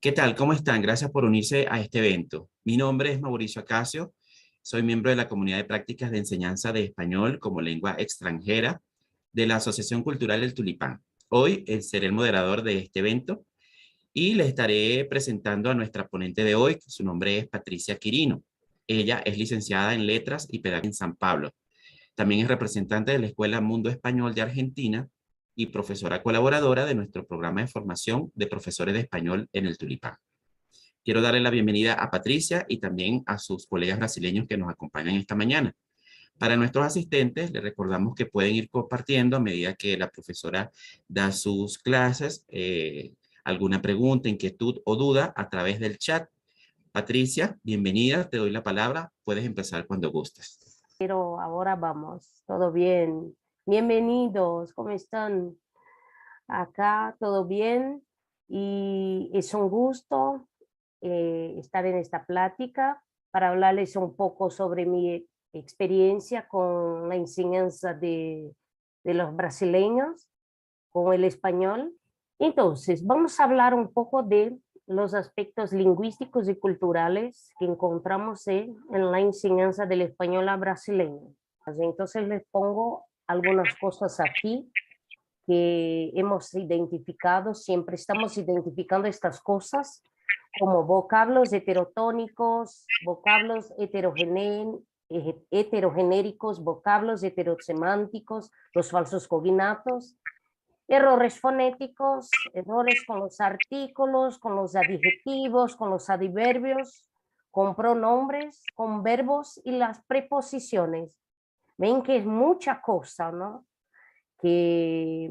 ¿Qué tal? ¿Cómo están? Gracias por unirse a este evento. Mi nombre es Mauricio Acacio, soy miembro de la comunidad de prácticas de enseñanza de español como lengua extranjera de la Asociación Cultural El Tulipán. Hoy seré el moderador de este evento y le estaré presentando a nuestra ponente de hoy, que su nombre es Patricia Quirino. Ella es licenciada en Letras y Pedagogía en San Pablo. También es representante de la Escuela Mundo Español de Argentina y profesora colaboradora de nuestro programa de formación de profesores de español en el Tulipán. Quiero darle la bienvenida a Patricia y también a sus colegas brasileños que nos acompañan esta mañana. Para nuestros asistentes, les recordamos que pueden ir compartiendo a medida que la profesora da sus clases, alguna pregunta, inquietud o duda a través del chat. Patricia, bienvenida, te doy la palabra. Puedes empezar cuando gustes. Pero ahora vamos, todo bien. Bienvenidos, ¿cómo están? Acá todo bien y es un gusto estar en esta plática para hablarles un poco sobre mi experiencia con la enseñanza de los brasileños, con el español. Entonces, vamos a hablar un poco de los aspectos lingüísticos y culturales que encontramos en la enseñanza del español a brasileño. Entonces les pongo algunas cosas aquí que hemos identificado, siempre estamos identificando estas cosas como vocablos heterotónicos, vocablos heterogenéricos, vocablos heterosemánticos, los falsos cognatos, errores fonéticos, errores con los artículos, con los adjetivos, con los adverbios, con pronombres, con verbos y las preposiciones. Ven que es mucha cosa, ¿no? Que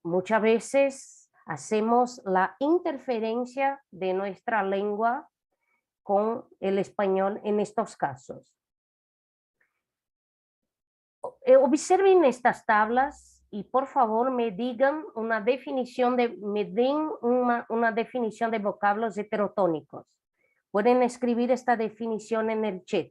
muchas veces hacemos la interferencia de nuestra lengua con el español en estos casos. Observen estas tablas y por favor me digan una definición me den una definición de vocablos heterotónicos. Pueden escribir esta definición en el chat.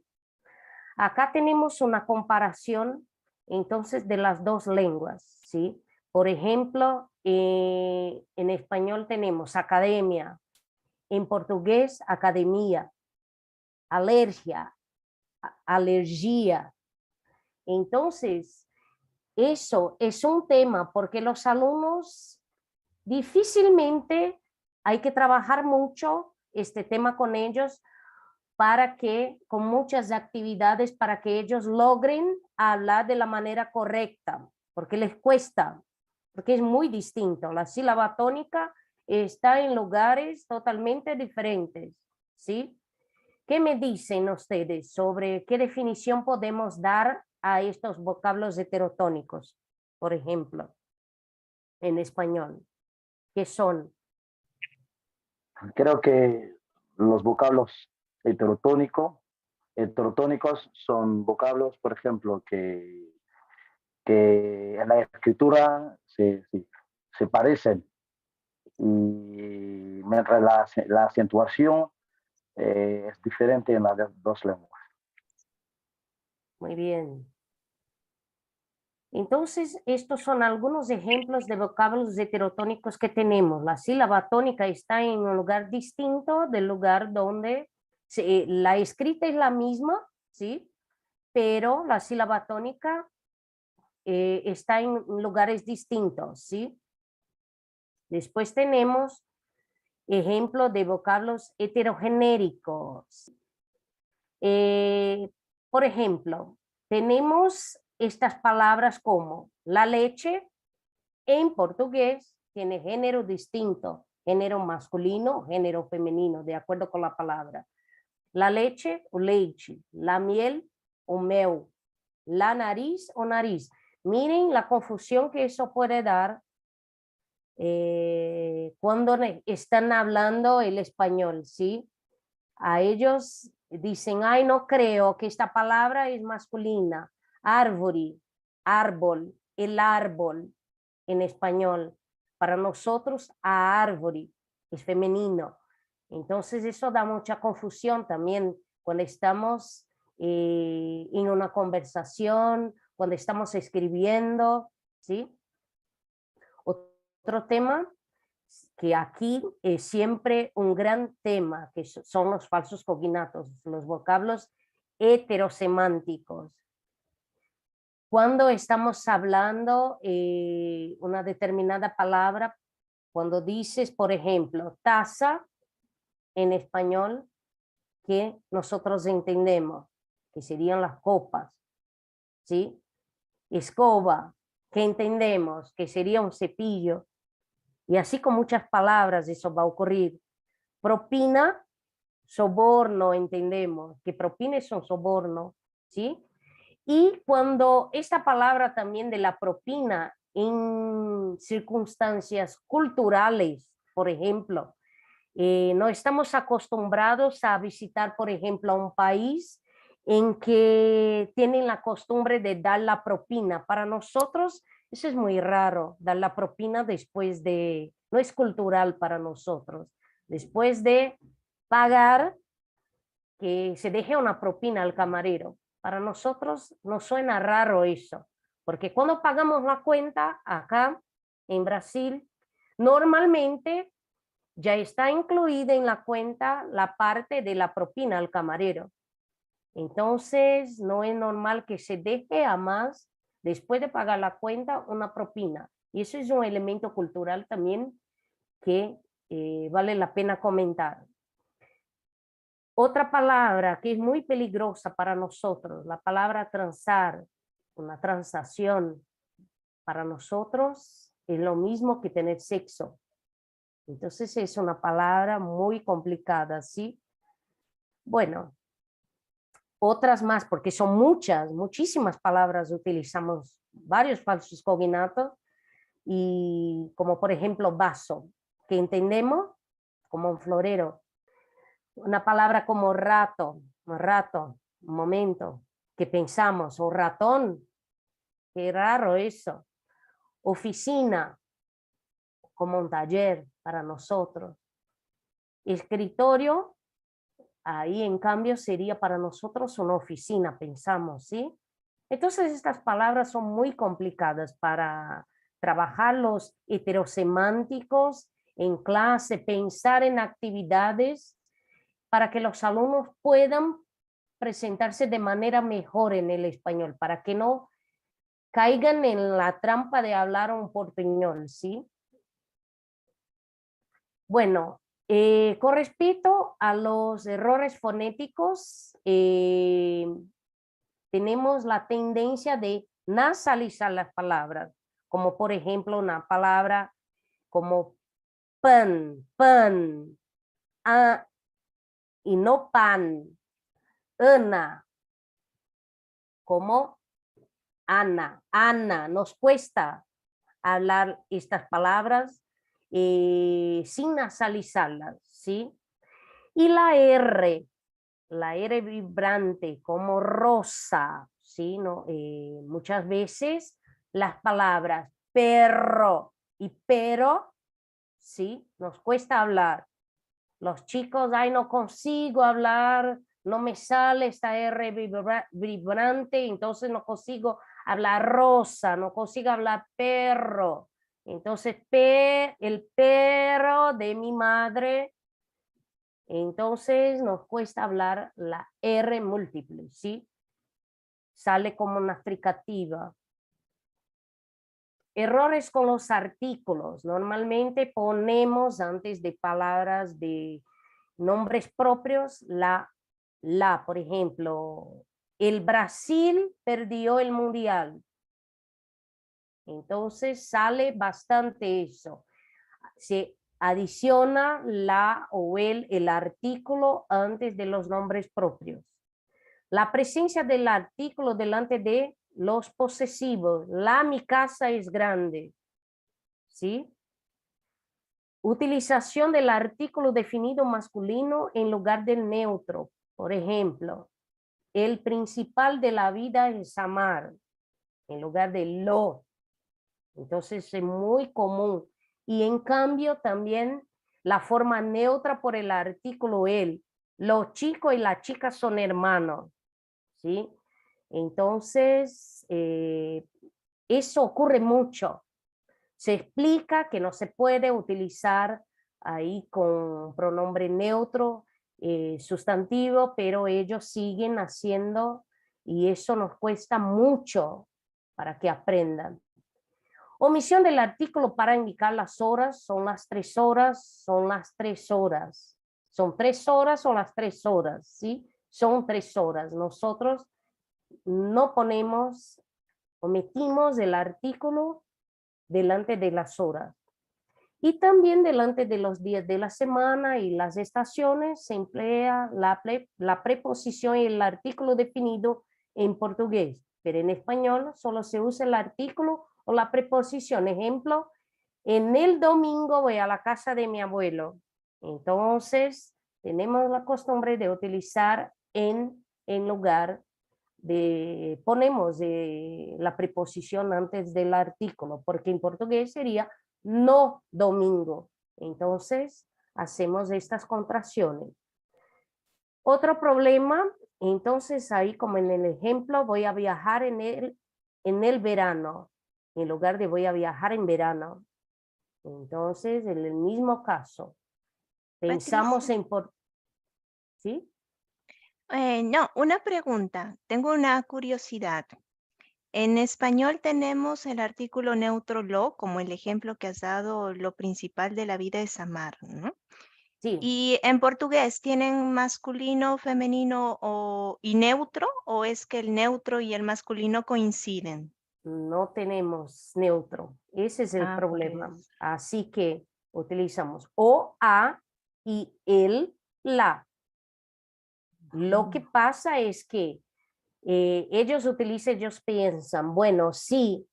Acá tenemos una comparación entonces de las dos lenguas, ¿sí? Por ejemplo, en español tenemos academia, en portugués academia, alergia, alergia. Entonces, eso es un tema porque los alumnos difícilmente hay que trabajar mucho este tema con ellos para que, con muchas actividades, para que ellos logren hablar de la manera correcta, porque les cuesta, porque es muy distinto. La sílaba tónica está en lugares totalmente diferentes, ¿sí? ¿Qué me dicen ustedes sobre qué definición podemos dar a estos vocablos heterotónicos, por ejemplo, en español? ¿Qué son? Creo que los vocablos heterotónicos son vocablos, por ejemplo, que en la escritura se parecen, y mientras la acentuación es diferente en las dos lenguas. Muy bien. Entonces, estos son algunos ejemplos de vocablos heterotónicos que tenemos. La sílaba tónica está en un lugar distinto del lugar donde la escrita es la misma, ¿sí? Pero la sílaba tónica está en lugares distintos, ¿sí? Después tenemos ejemplos de vocablos heterogenéricos. Por ejemplo, tenemos estas palabras como la leche, en portugués tiene género distinto, género masculino, género femenino, de acuerdo con la palabra. La leche o leite, la miel o mel, la nariz o nariz. Miren la confusión que eso puede dar cuando están hablando el español, ¿sí? A ellos dicen, ay, no creo que esta palabra es masculina. Árvore, árbol, el árbol en español. Para nosotros, a árvore es femenino. Entonces eso da mucha confusión también cuando estamos en una conversación, cuando estamos escribiendo, ¿sí? Otro tema que aquí es siempre un gran tema, que son los falsos cognatos, los vocablos heterosemánticos. Cuando estamos hablando una determinada palabra, cuando dices, por ejemplo, taza en español, que nosotros entendemos, que serían las copas, ¿sí? Escoba, que entendemos, que sería un cepillo, y así con muchas palabras eso va a ocurrir. Propina, soborno, entendemos, que propina es un soborno, ¿sí? Y cuando esta palabra también de la propina en circunstancias culturales, por ejemplo, no estamos acostumbrados a visitar, por ejemplo, a un país en que tienen la costumbre de dar la propina. Para nosotros eso es muy raro, dar la propina después de, no es cultural para nosotros, después de pagar, que se deje una propina al camarero. Para nosotros nos suena raro eso, porque cuando pagamos la cuenta acá en Brasil, normalmente ya está incluida en la cuenta la parte de la propina al camarero. Entonces, no es normal que se deje a más, después de pagar la cuenta, una propina. Y eso es un elemento cultural también que vale la pena comentar. Otra palabra que es muy peligrosa para nosotros, la palabra transar, una transacción, para nosotros es lo mismo que tener sexo. Entonces es una palabra muy complicada, ¿sí? Bueno, otras más, porque son muchas, muchísimas palabras, utilizamos varios falsos cognatos, y como por ejemplo vaso, que entendemos como un florero. Una palabra como rato, un momento, que pensamos, o ratón, qué raro eso. Oficina, como un taller para nosotros. Escritorio, ahí en cambio sería para nosotros una oficina, pensamos, ¿sí? Entonces estas palabras son muy complicadas para trabajar los heterosemánticos en clase, pensar en actividades para que los alumnos puedan presentarse de manera mejor en el español, para que no caigan en la trampa de hablar un portuñol, ¿sí? Bueno, con respecto a los errores fonéticos, tenemos la tendencia de nasalizar las palabras, como por ejemplo una palabra como pan, y no pan, Ana, como Ana, nos cuesta hablar estas palabras sin nasalizarlas, ¿sí? Y la R vibrante como rosa, ¿sí? ¿No? Muchas veces las palabras perro y pero, ¿sí? Nos cuesta hablar. Los chicos, ay, no consigo hablar, no me sale esta R vibrante, entonces no consigo hablar rosa, no consigo hablar perro. Entonces, el perro de mi madre, entonces nos cuesta hablar la R múltiple, ¿sí? Sale como una fricativa. Errores con los artículos. Normalmente ponemos antes de palabras de nombres propios la, por ejemplo, el Brasil perdió el mundial. Entonces sale bastante eso. Se adiciona la o el artículo antes de los nombres propios. La presencia del artículo delante de los posesivos. Mi casa es grande. ¿Sí? Utilización del artículo definido masculino en lugar del neutro. Por ejemplo, el principal de la vida es amar, en lugar de lo. Entonces es muy común. Y en cambio también la forma neutra por el artículo el. Los chicos y las chicas son hermanos, ¿sí? Entonces, eso ocurre mucho. Se explica que no se puede utilizar ahí con pronombre neutro, sustantivo, pero ellos siguen haciendo y eso nos cuesta mucho para que aprendan. Omisión del artículo para indicar las horas, son las 3 horas, son las 3 horas. Son 3 horas o las 3 horas, ¿sí? Son 3 horas. Nosotros no ponemos, omitimos el artículo delante de las horas. Y también delante de los días de la semana y las estaciones se emplea la preposición y el artículo definido en portugués, pero en español solo se usa el artículo o la preposición. Ejemplo, en el domingo voy a la casa de mi abuelo. Entonces, tenemos la costumbre de utilizar en lugar de, ponemos la preposición antes del artículo, porque en portugués sería no domingo. Entonces, hacemos estas contracciones. Otro problema, entonces ahí como en el ejemplo, voy a viajar en el verano, en lugar de voy a viajar en verano. Entonces, en el mismo caso, pensamos Patricia. ¿sí? No, una pregunta. Tengo una curiosidad. En español tenemos el artículo neutro lo, como el ejemplo que has dado, lo principal de la vida es amar, ¿no? Sí. ¿Y en portugués tienen masculino, femenino y neutro? ¿O es que el neutro y el masculino coinciden? No tenemos neutro. Ese es el Por problema. eso. Así que utilizamos o, a y el, la. Lo que pasa es que ellos piensan, bueno, si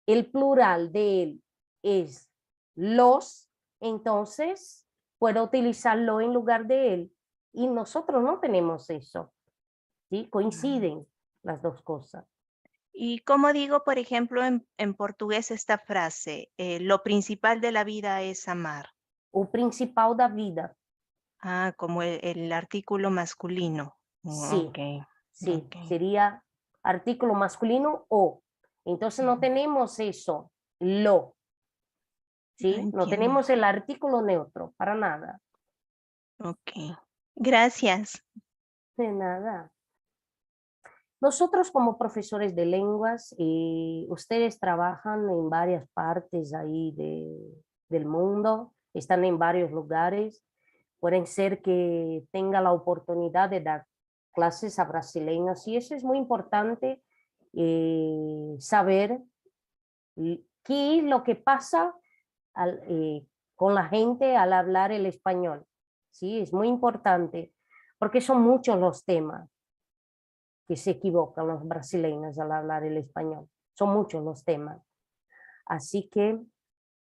el plural de él es los, entonces puedo utilizarlo en lugar de él. Y nosotros no tenemos eso. ¿Sí? Coinciden las dos cosas. ¿Y cómo digo, por ejemplo, en portugués esta frase? Lo principal de la vida es amar. O principal da vida. Como el artículo masculino. Sí, Ok, sí, ok. sería artículo masculino o. Entonces no tenemos eso, lo. ¿Sí? No Entiendo. tenemos el artículo neutro, para nada. Ok. Gracias. De nada. Nosotros como profesores de lenguas, ustedes trabajan en varias partes ahí del mundo, están en varios lugares. Pueden ser que tenga la oportunidad de dar clases a brasileños y eso es muy importante, saber qué es lo que pasa con la gente al hablar el español. Sí, es muy importante porque son muchos los temas que se equivocan los brasileños al hablar el español. Son muchos los temas. Así que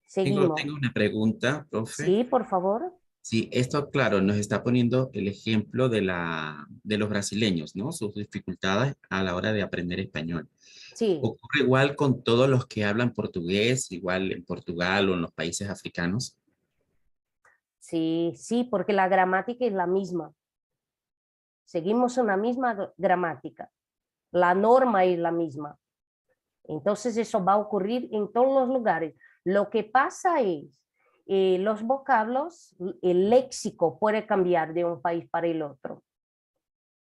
seguimos. Tengo una pregunta, profe. Sí, por favor. Sí, esto, claro, nos está poniendo el ejemplo de los brasileños, ¿no? Sus dificultades a la hora de aprender español. Sí, ¿Ocurre igual con todos los que hablan portugués, igual en Portugal o en los países africanos? sí, sí, porque la gramática es la misma. Seguimos una misma gramática. La norma es la misma. Entonces eso va a ocurrir en todos los lugares. Lo que pasa es, los vocablos, el léxico puede cambiar de un país para el otro.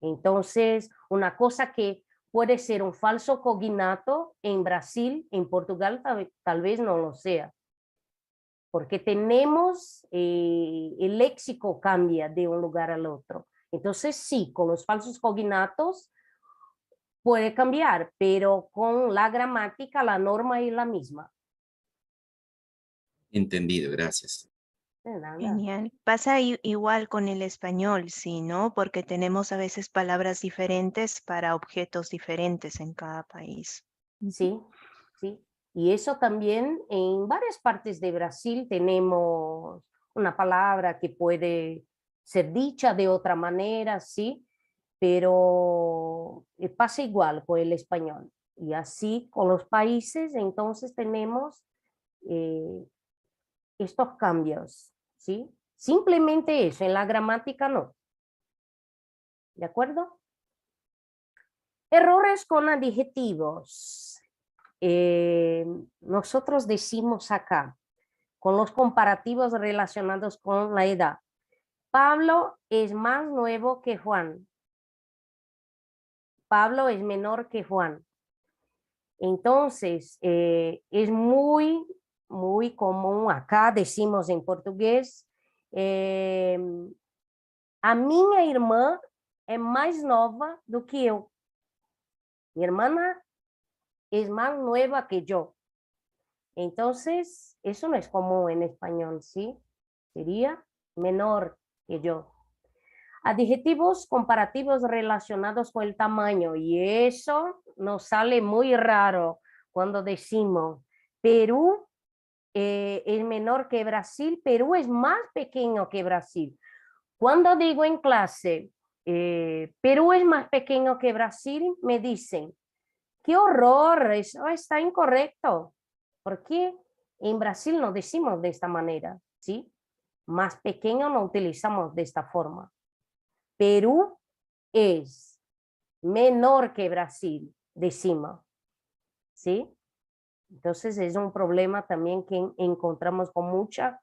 Entonces, una cosa que puede ser un falso cognato en Brasil, en Portugal tal vez no lo sea. Porque tenemos, el léxico cambia de un lugar al otro. Entonces sí, con los falsos cognatos puede cambiar, pero con la gramática la norma es la misma. Entendido, gracias. De nada. Genial. Pasa igual con el español, sí, ¿no? Porque tenemos a veces palabras diferentes para objetos diferentes en cada país. Sí, sí. Y eso también en varias partes de Brasil tenemos una palabra que puede ser dicha de otra manera, sí, pero pasa igual con el español. Y así con los países, entonces tenemos estos cambios, ¿sí? Simplemente eso, en la gramática no. ¿De acuerdo? Errores con adjetivos. nosotros decimos acá, con los comparativos relacionados con la edad. Pablo es más nuevo que Juan. Pablo es menor que Juan. Entonces, es muy común, acá decimos en portugués, a minha irmã é mais nova do que eu. Mi hermana es más nueva que yo. Entonces, eso no es común en español, ¿sí? Sería menor que yo. Adjetivos comparativos relacionados con el tamaño, y eso nos sale muy raro cuando decimos Perú es menor que Brasil, Perú es más pequeño que Brasil. Cuando digo en clase, Perú es más pequeño que Brasil, me dicen, ¡qué horror! Eso está incorrecto. Porque en Brasil no decimos de esta manera, ¿sí? Más pequeño no utilizamos de esta forma. Perú es menor que Brasil, decimos, ¿sí? Entonces es un problema también que encontramos con mucha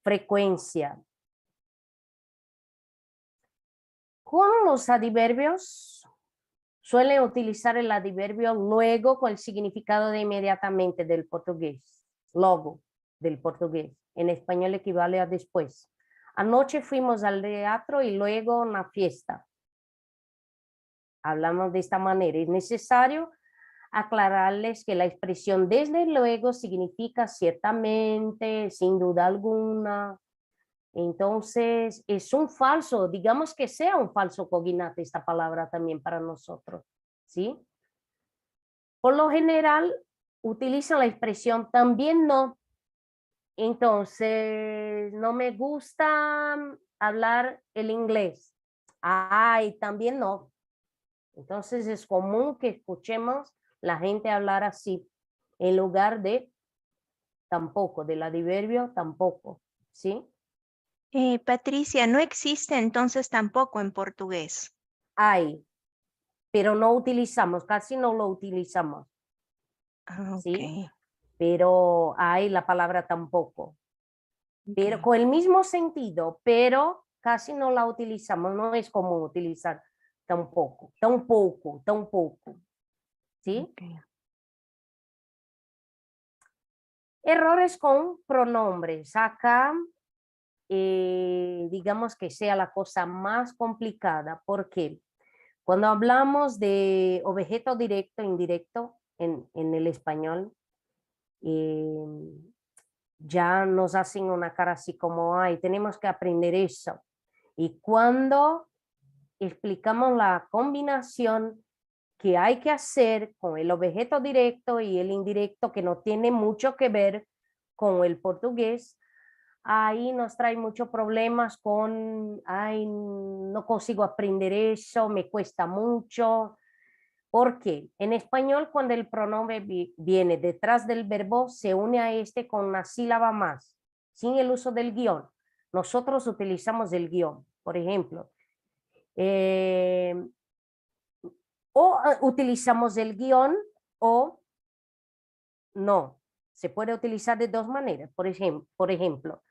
frecuencia. Con los adverbios, suelen utilizar el adverbio luego con el significado de inmediatamente del portugués, logo del portugués. En español equivale a después. Anoche fuimos al teatro y luego a una fiesta. Hablamos de esta manera. Es necesario aclararles que la expresión desde luego significa ciertamente, sin duda alguna. Entonces, es un falso, digamos que sea un falso cognate esta palabra también para nosotros, ¿sí? Por lo general, utilizan la expresión también no. Entonces, no me gusta hablar el inglés. Ay, también no. Entonces, es común que escuchemos la gente hablar así, en lugar de tampoco, del adverbio tampoco, ¿sí? Patricia, no existe entonces tampoco en portugués. Hay, pero no utilizamos, casi no lo utilizamos, Ah, ¿sí? ok. Pero hay la palabra tampoco, pero Ok. con el mismo sentido, pero casi no la utilizamos, no es común utilizar tampoco, tampoco, ¿sí? Ok. Errores con pronombres. Acá, digamos que sea la cosa más complicada, porque cuando hablamos de objeto directo, indirecto, en el español, ya nos hacen una cara así como, ay, tenemos que aprender eso. Y cuando explicamos la combinación que hay que hacer con el objeto directo y el indirecto, que no tiene mucho que ver con el portugués, ahí nos trae muchos problemas con, ay, no consigo aprender eso, me cuesta mucho. Porque en español, cuando el pronombre viene detrás del verbo, se une a este con una sílaba más, sin el uso del guión. Nosotros utilizamos el guión, por ejemplo. Utilizamos el guión o no. Se puede utilizar de dos maneras. Por ejemplo,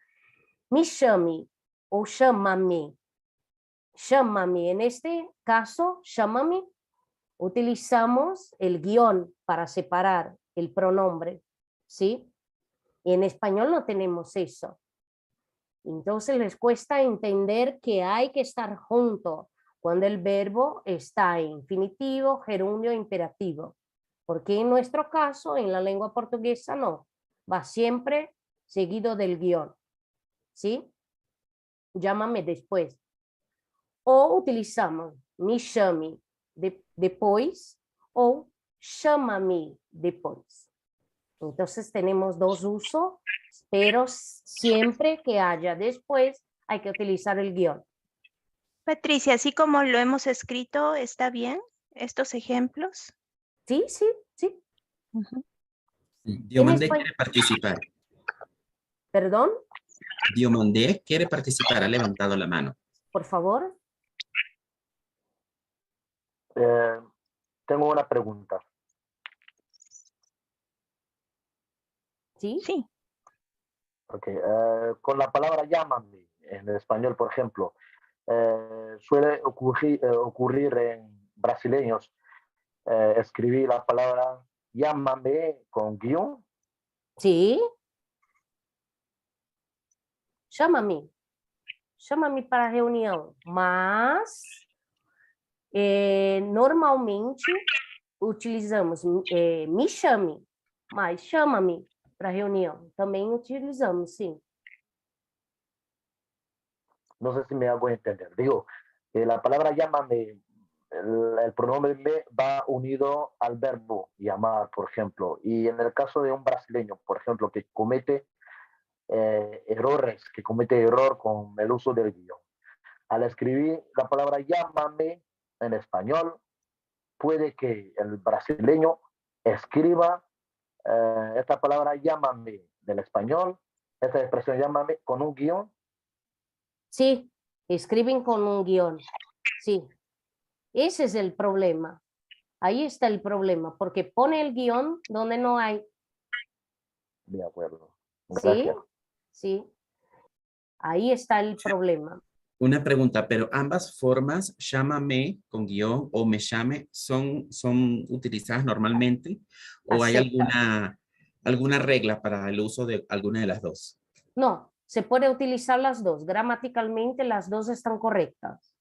me chame o chama-me. Chama-me, en este caso, chama-me, utilizamos el guión para separar el pronombre, ¿sí? Y en español no tenemos eso. Entonces les cuesta entender que hay que estar junto cuando el verbo está en infinitivo, gerundio, imperativo. Porque en nuestro caso, en la lengua portuguesa, no. Va siempre seguido del guión, ¿sí? Llámame después. O utilizamos me chame depois o chama-me depois. Entonces tenemos dos usos, pero siempre que haya después hay que utilizar el guión. Patricia, así como lo hemos escrito, ¿está bien estos ejemplos? Sí, sí, sí. Ujú. Diomandé quiere participar. Perdón, Diomandé quiere participar, ha levantado la mano. por favor. Tengo una pregunta. ¿Sí? Sí. Okay. Con la palabra llámame en español, por ejemplo, suele ocurrir en brasileños escribir la palabra llámame con guión. Sí. Chama-me. Chama-me para reunião. Mas, normalmente, utilizamos me chame, mas chama-me para reunião. Também utilizamos, sim. No sé si me hago entender. Digo, la palabra llámame, el pronombre me va unido al verbo llamar, por ejemplo. Y en el caso de un brasileño, por ejemplo, que comete que comete error con el uso del guión. Al escribir la palabra llámame en español, puede que el brasileño escriba esta palabra llámame del español, esta expresión llámame con un guión. Sí, escriben con un guión. Sí, ese es el problema. Ahí está el problema, porque pone el guión donde no hay. De acuerdo. Sí, Gracias. sí. Ahí está el problema. Una pregunta, pero ambas formas, llámame con guión o me llame, son utilizadas normalmente o hay Acepta. alguna regla para el uso de alguna de las dos? No, se puede utilizar las dos. Gramaticalmente las dos están correctas.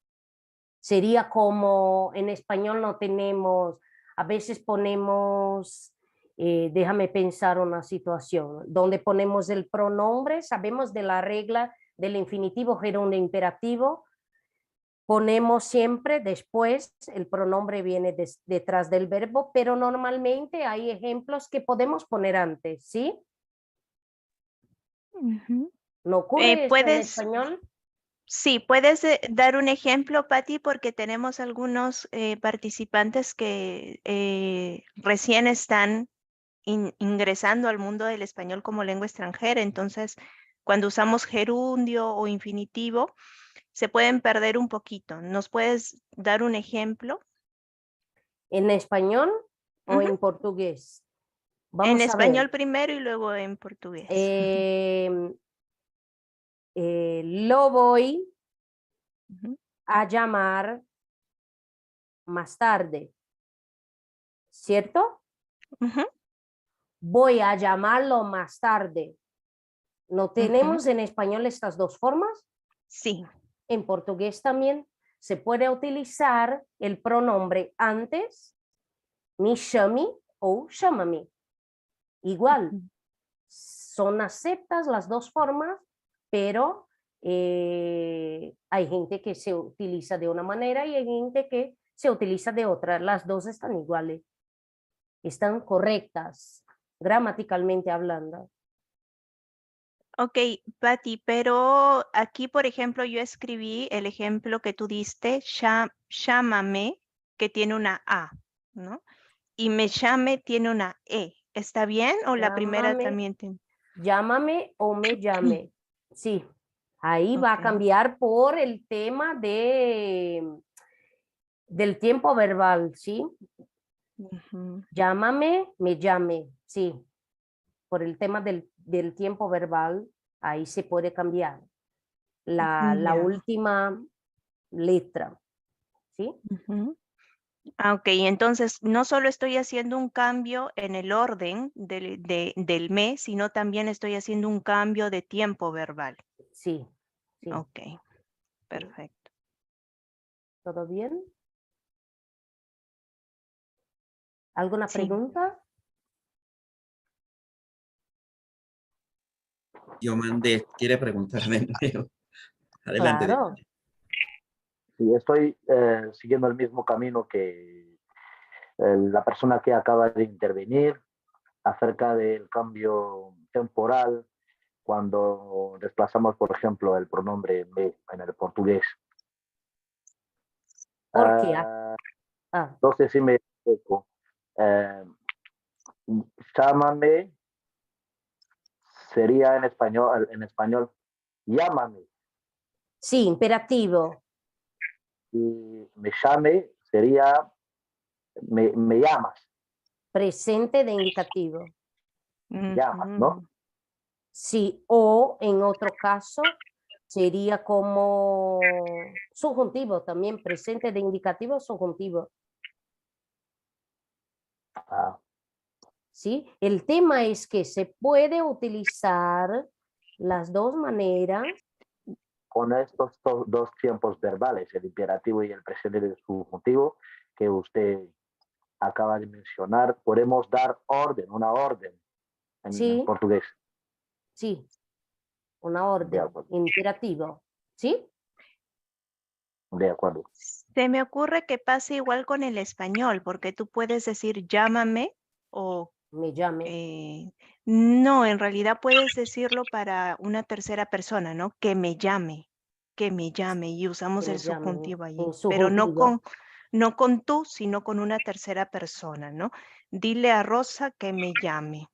Sería como en español no tenemos, a veces ponemos, déjame pensar una situación, donde ponemos el pronombre, sabemos de la regla del infinitivo gerundio imperativo, ponemos siempre después, el pronombre viene detrás del verbo, pero normalmente hay ejemplos que podemos poner antes, ¿sí? Ujú. ¿No ocurre esto en ¿Puedes, español? sí, puedes dar un ejemplo, Patti, porque tenemos algunos participantes que recién están ingresando al mundo del español como lengua extranjera. Entonces, cuando usamos gerundio o infinitivo, se pueden perder un poquito. ¿Nos puedes dar un ejemplo? ¿En español o Ujú. en portugués? En Vamos a ver. español primero y luego en portugués. Lo voy Ujú. a llamar más tarde, ¿cierto? Ujú. Voy a llamarlo más tarde. ¿No Ujú. tenemos en español estas dos formas? Sí. En portugués también se puede utilizar el pronombre antes, me chame o chámame. Igual, Ujú. son aceptas las dos formas, pero hay gente que se utiliza de una manera y hay gente que se utiliza de otra. Las dos están iguales, están correctas, gramaticalmente hablando. Ok, Patti, pero aquí, por ejemplo, yo escribí el ejemplo que tú diste, llámame, que tiene una A, ¿no? Y me llame tiene una E. ¿Está bien o la primera también tiene? Llámame o me llame. Sí, ahí va a Ok. cambiar por el tema del tiempo verbal, ¿sí? Ujú. Llámame, me llame, sí. Por el tema del tiempo verbal, ahí se puede cambiar la Ya. última letra, ¿sí? Ujú. Ah, ok, entonces no solo estoy haciendo un cambio en el orden del mes, sino también estoy haciendo un cambio de tiempo verbal. Sí, sí. Ok, Sí. perfecto. ¿Todo bien? ¿Alguna Sí. pregunta? Yo mandé, quiere preguntarme de nuevo. Adelante. Claro. Sí, estoy siguiendo el mismo camino que la persona que acaba de intervenir acerca del cambio temporal cuando desplazamos, por ejemplo, el pronombre me en el portugués. Porque, No sé si me explico. Llámame sería en español, llámame. sí, imperativo. Y me llame sería me llamas. Presente de indicativo. llamas, ¿no? Sí, o en otro caso sería como subjuntivo también, presente de indicativo subjuntivo. Ah, ¿Sí? El tema es que se puede utilizar las dos maneras. con estos dos tiempos verbales, el imperativo y el presente del subjuntivo, que usted acaba de mencionar, podemos dar orden, una orden en Sí, portugués. sí, una De orden, acuerdo, imperativo. ¿Sí? de acuerdo. Se me ocurre que pase igual con el español, porque tú puedes decir llámame o Me llame, no, en realidad puedes decirlo para una tercera persona, ¿no? Que me llame, y usamos que me el llame subjuntivo allí, en pero subjuntivo. no con tú, sino con una tercera persona, ¿no? Dile a Rosa que me llame,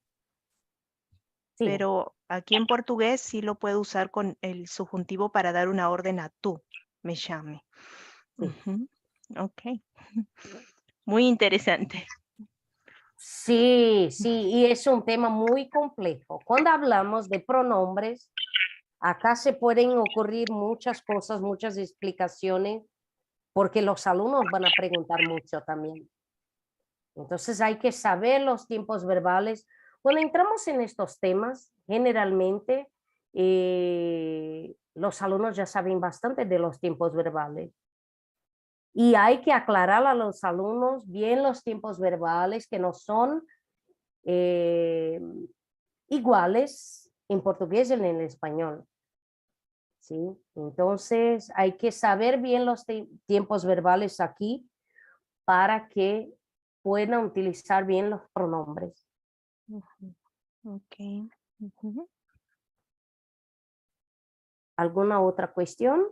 Sí, pero aquí en portugués sí lo puedo usar con el subjuntivo para dar una orden a tú, me llame. sí. Ujú, ok. Muy interesante. Sí, sí, y es un tema muy complejo. Cuando hablamos de pronombres, acá se pueden ocurrir muchas cosas, muchas explicaciones, porque los alumnos van a preguntar mucho también. Entonces hay que saber los tiempos verbales. Cuando entramos en estos temas, generalmente los alumnos ya saben bastante de los tiempos verbales. Y hay que aclarar a los alumnos bien los tiempos verbales que no son iguales en portugués y en el español. ¿Sí? Entonces hay que saber bien los tiempos verbales aquí para que puedan utilizar bien los pronombres. Ujú, ok. Ujú. ¿Alguna otra cuestión?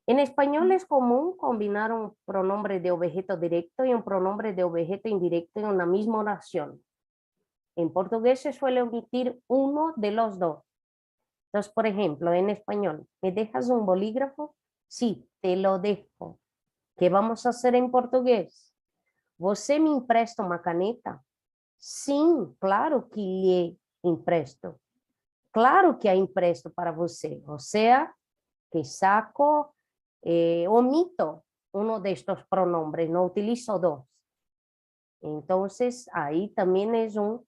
En español es común combinar un pronombre de objeto directo y un pronombre de objeto indirecto en una misma oración. En portugués se suele omitir uno de los dos. Entonces, por ejemplo, en español, ¿me dejas un bolígrafo? Sí, te lo dejo. ¿Qué vamos a hacer en portugués? ¿Você me empresta uma caneta? Sim, claro que lhe empresto. Claro que a empresto para você. O sea, que saco, omito uno de estos pronombres, no utilizo dos. Entonces, ahí también es un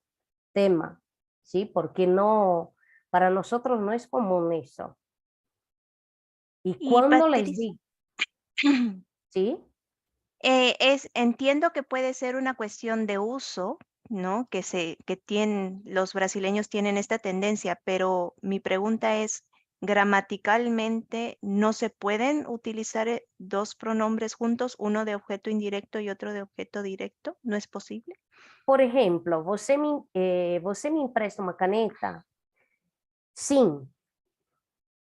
tema, ¿sí? Porque no, para nosotros no es común eso. Y Y cuando les Patricia, digo, ¿sí? entiendo que puede ser una cuestión de uso, ¿no? Que tienen, los brasileños tienen esta tendencia, pero mi pregunta es, gramaticalmente, ¿no se pueden utilizar dos pronombres juntos, uno de objeto indirecto y otro de objeto directo? ¿No es posible? Por ejemplo, você me empresta uma caneta? Sim,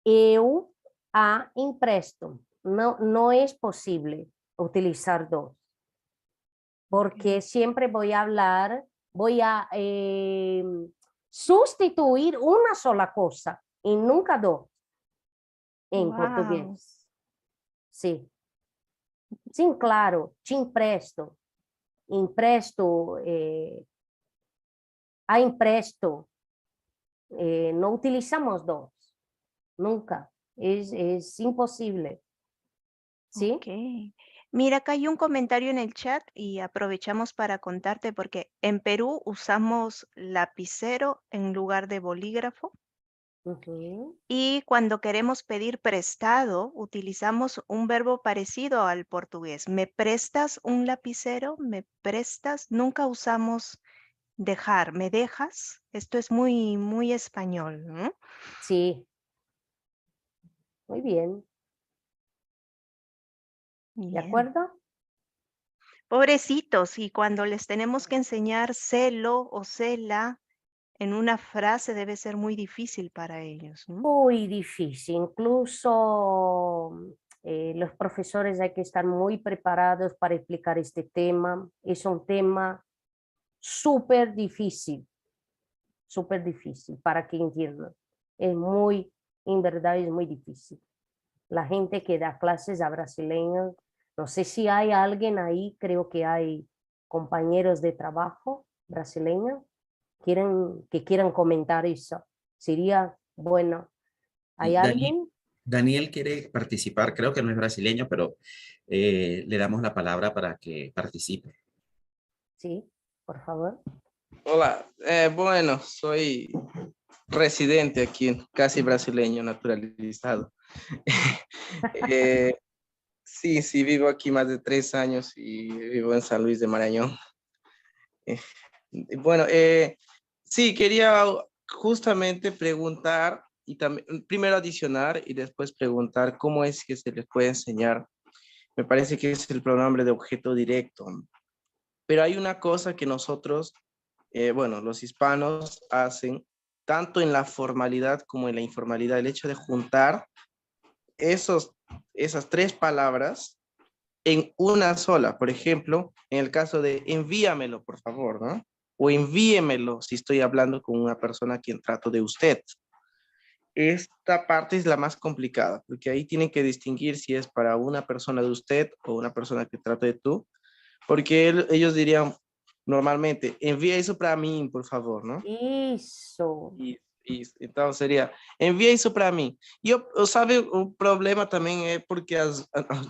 eu a empresto. No, no es posible utilizar dos, porque siempre voy a hablar, voy a sustituir una sola cosa y nunca dos en Wow. portugués. Sí, sim, claro, te empresto, empresto, a empresto, no utilizamos dos, nunca, es imposible, ¿sí? Ok. Mira, acá hay un comentario en el chat y aprovechamos para contarte porque en Perú usamos lapicero en lugar de bolígrafo Ujú. y cuando queremos pedir prestado utilizamos un verbo parecido al portugués. ¿Me prestas un lapicero? ¿Me prestas? Nunca usamos dejar. ¿Me dejas? Esto es muy, muy español, ¿no? Sí, muy bien, ¿de Bien. acuerdo? Pobrecitos, y cuando les tenemos que enseñar celo o cela en una frase debe ser muy difícil para ellos, ¿no? Muy difícil, incluso los profesores hay que estar muy preparados para explicar este tema. Es un tema súper difícil para que entiendan. Es muy, en verdad es muy difícil. La gente que da clases a brasileños, no sé si hay alguien ahí, creo que hay compañeros de trabajo brasileños que quieran comentar eso. Sería bueno. ¿Hay alguien? Daniel quiere participar, creo que no es brasileño, pero le damos la palabra para que participe. Sí, por favor. Hola, bueno, soy residente aquí, casi brasileño, naturalizado. Eh, sí, vivo aquí más de 3 años y vivo en San Luis de Marañón. Eh, bueno, sí, quería justamente preguntar y también, primero adicionar y después preguntar cómo es que se les puede enseñar. Me parece que es el pronombre de objeto directo. Pero hay una cosa que nosotros, bueno, los hispanos hacen tanto en la formalidad como en la informalidad, el hecho de juntar esas 3 palabras en una sola. Por ejemplo, en el caso de envíamelo, por favor, ¿no? O envíemelo si estoy hablando con una persona a quien trato de usted. Esta parte es la más complicada, porque ahí tienen que distinguir si es para una persona de usted o una persona que trata de tú, porque ellos dirían normalmente, envía eso para mí, por favor, ¿no? Eso. Y entonces sería, envía eso para mí. Yo, ¿sabe? Un problema también es porque,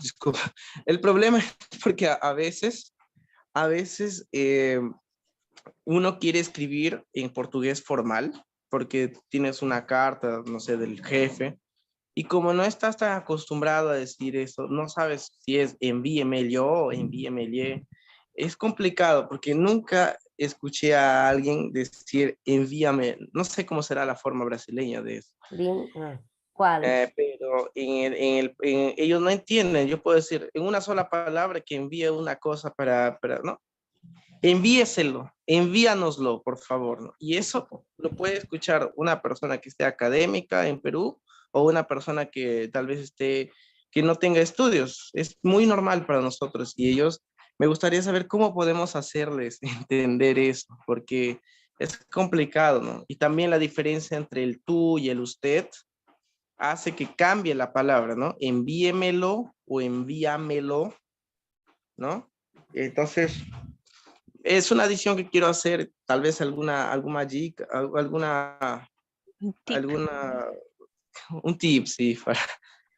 disculpa, el problema es porque a veces uno quiere escribir en portugués formal, porque tienes una carta, no sé, del jefe, y como no estás tan acostumbrado a decir eso, no sabes si es envíeme yo o envíeme ye. Es complicado porque nunca escuché a alguien decir envíame, no sé cómo será la forma brasileña de eso. ¿Cuál? Pero ellos no entienden. Yo puedo decir en una sola palabra que envíe una cosa para no, envíeselo, envíanoslo, por favor, ¿no? Y eso lo puede escuchar una persona que esté académica en Perú o una persona que tal vez que no tenga estudios. Es muy normal para nosotros y ellos, me gustaría saber cómo podemos hacerles entender eso, porque es complicado, ¿no? Y también la diferencia entre el tú y el usted hace que cambie la palabra, ¿no? Envíemelo o envíamelo, ¿no? Entonces, es una adición que quiero hacer, tal vez alguna Un tip. un tip, sí,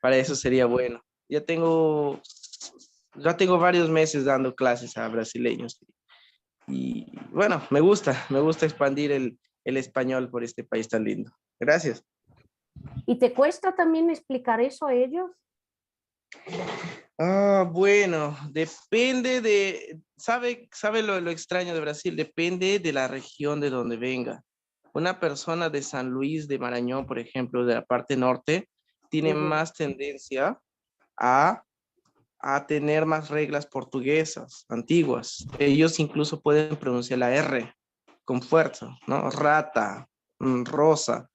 para eso sería bueno. Ya tengo varios meses dando clases a brasileños y bueno, me gusta expandir el español por este país tan lindo. Gracias. ¿Y te cuesta también explicar eso a ellos? Bueno, ¿sabe lo extraño de Brasil? Depende de la región de donde venga. Una persona de San Luis de Marañón, por ejemplo, de la parte norte, tiene más tendencia a, a tener más reglas portuguesas, antiguas. Ellos incluso pueden pronunciar la R con fuerza, ¿no? Rata, rosa.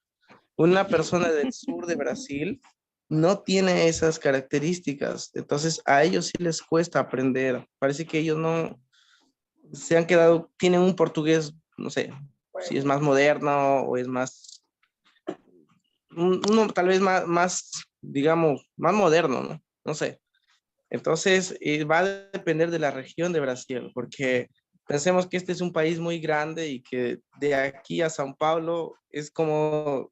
Una persona del sur de Brasil no tiene esas características, entonces a ellos sí les cuesta aprender. Parece que ellos no se han quedado, tienen un portugués, no sé, si es más moderno o es más, uno tal vez digamos, más moderno, ¿no? No sé. Entonces, va a depender de la región de Brasil, porque pensemos que este es un país muy grande y que de aquí a São Paulo es como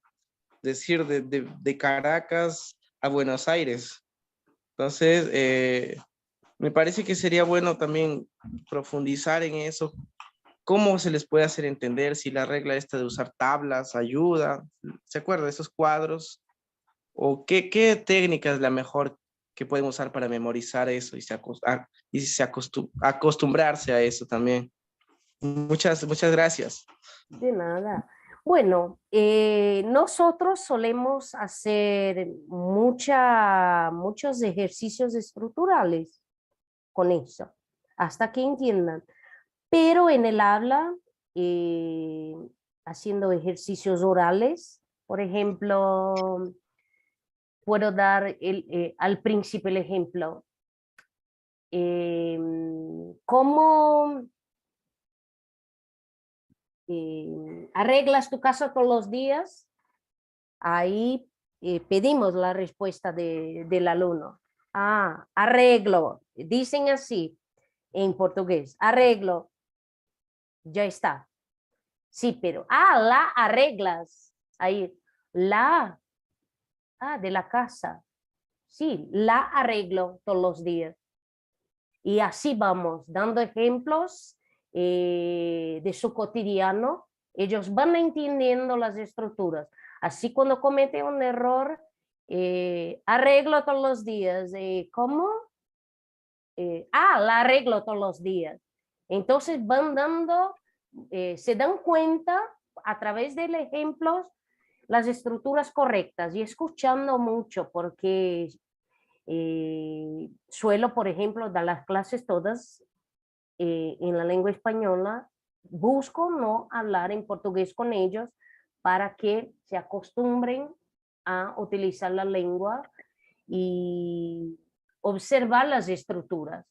decir de Caracas a Buenos Aires. Entonces, me parece que sería bueno también profundizar en eso, cómo se les puede hacer entender, si la regla esta de usar tablas ayuda, ¿se acuerda de esos cuadros? ¿O qué técnica es la mejor que pueden usar para memorizar eso acostumbrarse a eso también? Muchas gracias. De nada. Bueno, nosotros solemos hacer muchos ejercicios estructurales con eso, hasta que entiendan. Pero en el habla, haciendo ejercicios orales, por ejemplo, puedo dar al principio el ejemplo. ¿Cómo arreglas tu casa todos los días? Ahí pedimos la respuesta del alumno. Arreglo. Dicen así. en portugués. Arreglo, ya está. Sí, pero, la arreglas. Ahí, de la casa. Sí, la arreglo todos los días. Y así vamos, dando ejemplos de su cotidiano. Ellos van entendiendo las estructuras. Así cuando cometen un error, arreglo todos los días. ¿Cómo? La arreglo todos los días. Entonces van dando, se dan cuenta a través de ejemplos las estructuras correctas y escuchando mucho porque suelo, por ejemplo, dar las clases todas en la lengua española. Busco no hablar en portugués con ellos para que se acostumbren a utilizar la lengua y observar las estructuras.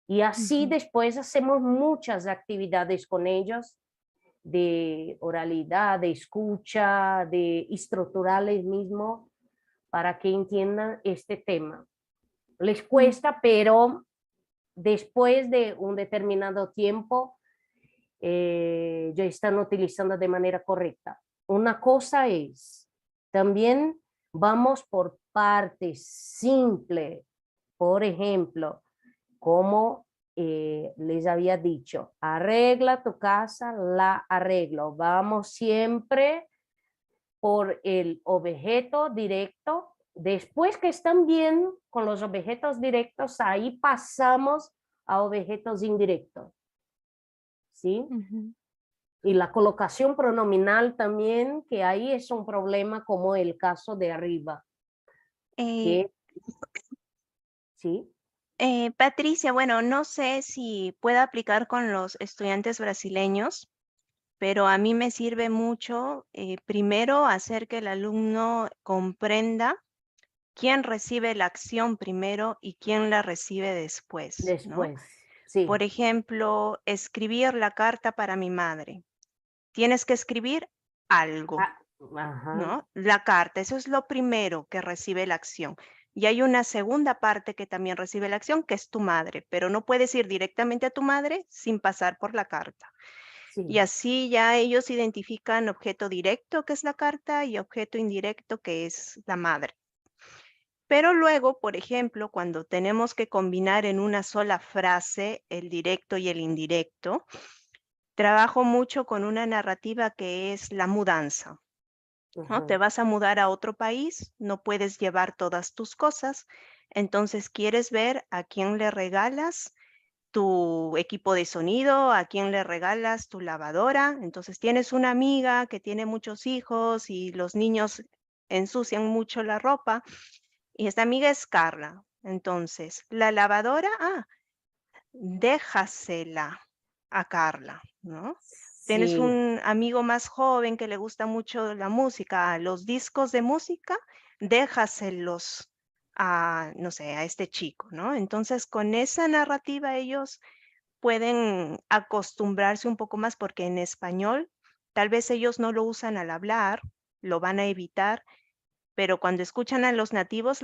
Y así después hacemos muchas actividades con ellos de oralidad, de escucha, de estructurales mismo, para que entiendan este tema. Les cuesta, pero después de un determinado tiempo ya están utilizando de manera correcta. Una cosa es, también vamos por partes simples. Por ejemplo, como les había dicho, arregla tu casa, la arreglo. Vamos siempre por el objeto directo. Después que están bien con los objetos directos, ahí pasamos a objetos indirectos. ¿Sí? Y la colocación pronominal también, que ahí es un problema como el caso de arriba. ¿Sí? Patricia, bueno, no sé si pueda aplicar con los estudiantes brasileños, pero a mí me sirve mucho primero hacer que el alumno comprenda quién recibe la acción primero y quién la recibe después, ¿no? Después, sí. Por ejemplo, escribir la carta para mi madre. Tienes que escribir algo, ¿no? La carta, eso es lo primero que recibe la acción. Y hay una segunda parte que también recibe la acción, que es tu madre, pero no puedes ir directamente a tu madre sin pasar por la carta. Sí. Y así ya ellos identifican objeto directo, que es la carta, y objeto indirecto, que es la madre. Pero luego, por ejemplo, cuando tenemos que combinar en una sola frase el directo y el indirecto, trabajo mucho con una narrativa que es la mudanza. ¿No? Te vas a mudar a otro país, no puedes llevar todas tus cosas, entonces quieres ver a quién le regalas tu equipo de sonido, a quién le regalas tu lavadora. Entonces tienes una amiga que tiene muchos hijos y los niños ensucian mucho la ropa, y esta amiga es Carla. Entonces, la lavadora, déjasela a Carla, ¿no? Tienes Sí. un amigo más joven que le gusta mucho la música, los discos de música, déjaselos a, no sé, a este chico, ¿no? Entonces, con esa narrativa ellos pueden acostumbrarse un poco más porque en español tal vez ellos no lo usan al hablar, lo van a evitar, pero cuando escuchan a los nativos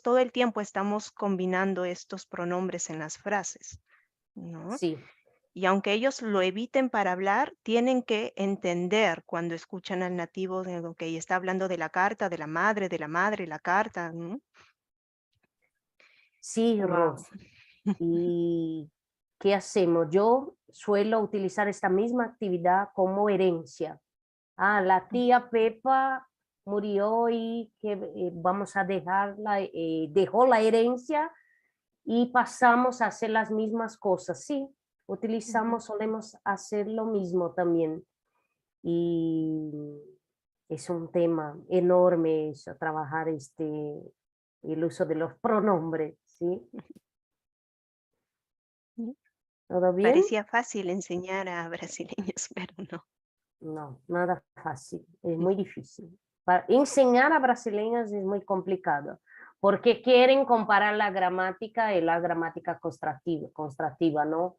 todo el tiempo estamos combinando estos pronombres en las frases, ¿no? Sí. Y aunque ellos lo eviten para hablar, tienen que entender cuando escuchan al nativo, que está hablando de la carta, de la madre, la carta, ¿no? Sí, Wow. Ros. ¿Y qué hacemos? Yo suelo utilizar esta misma actividad como herencia. La tía Pepa murió y que vamos a dejarla, dejó la herencia y pasamos a hacer las mismas cosas. Sí, solemos hacer lo mismo también. Y es un tema enorme eso, trabajar el uso de los pronombres, ¿sí? ¿Todo bien? Parecía fácil enseñar a brasileños, pero no. No, nada fácil, es muy difícil. Para enseñar a brasileños es muy complicado, porque quieren comparar la gramática y la gramática constructiva, ¿no?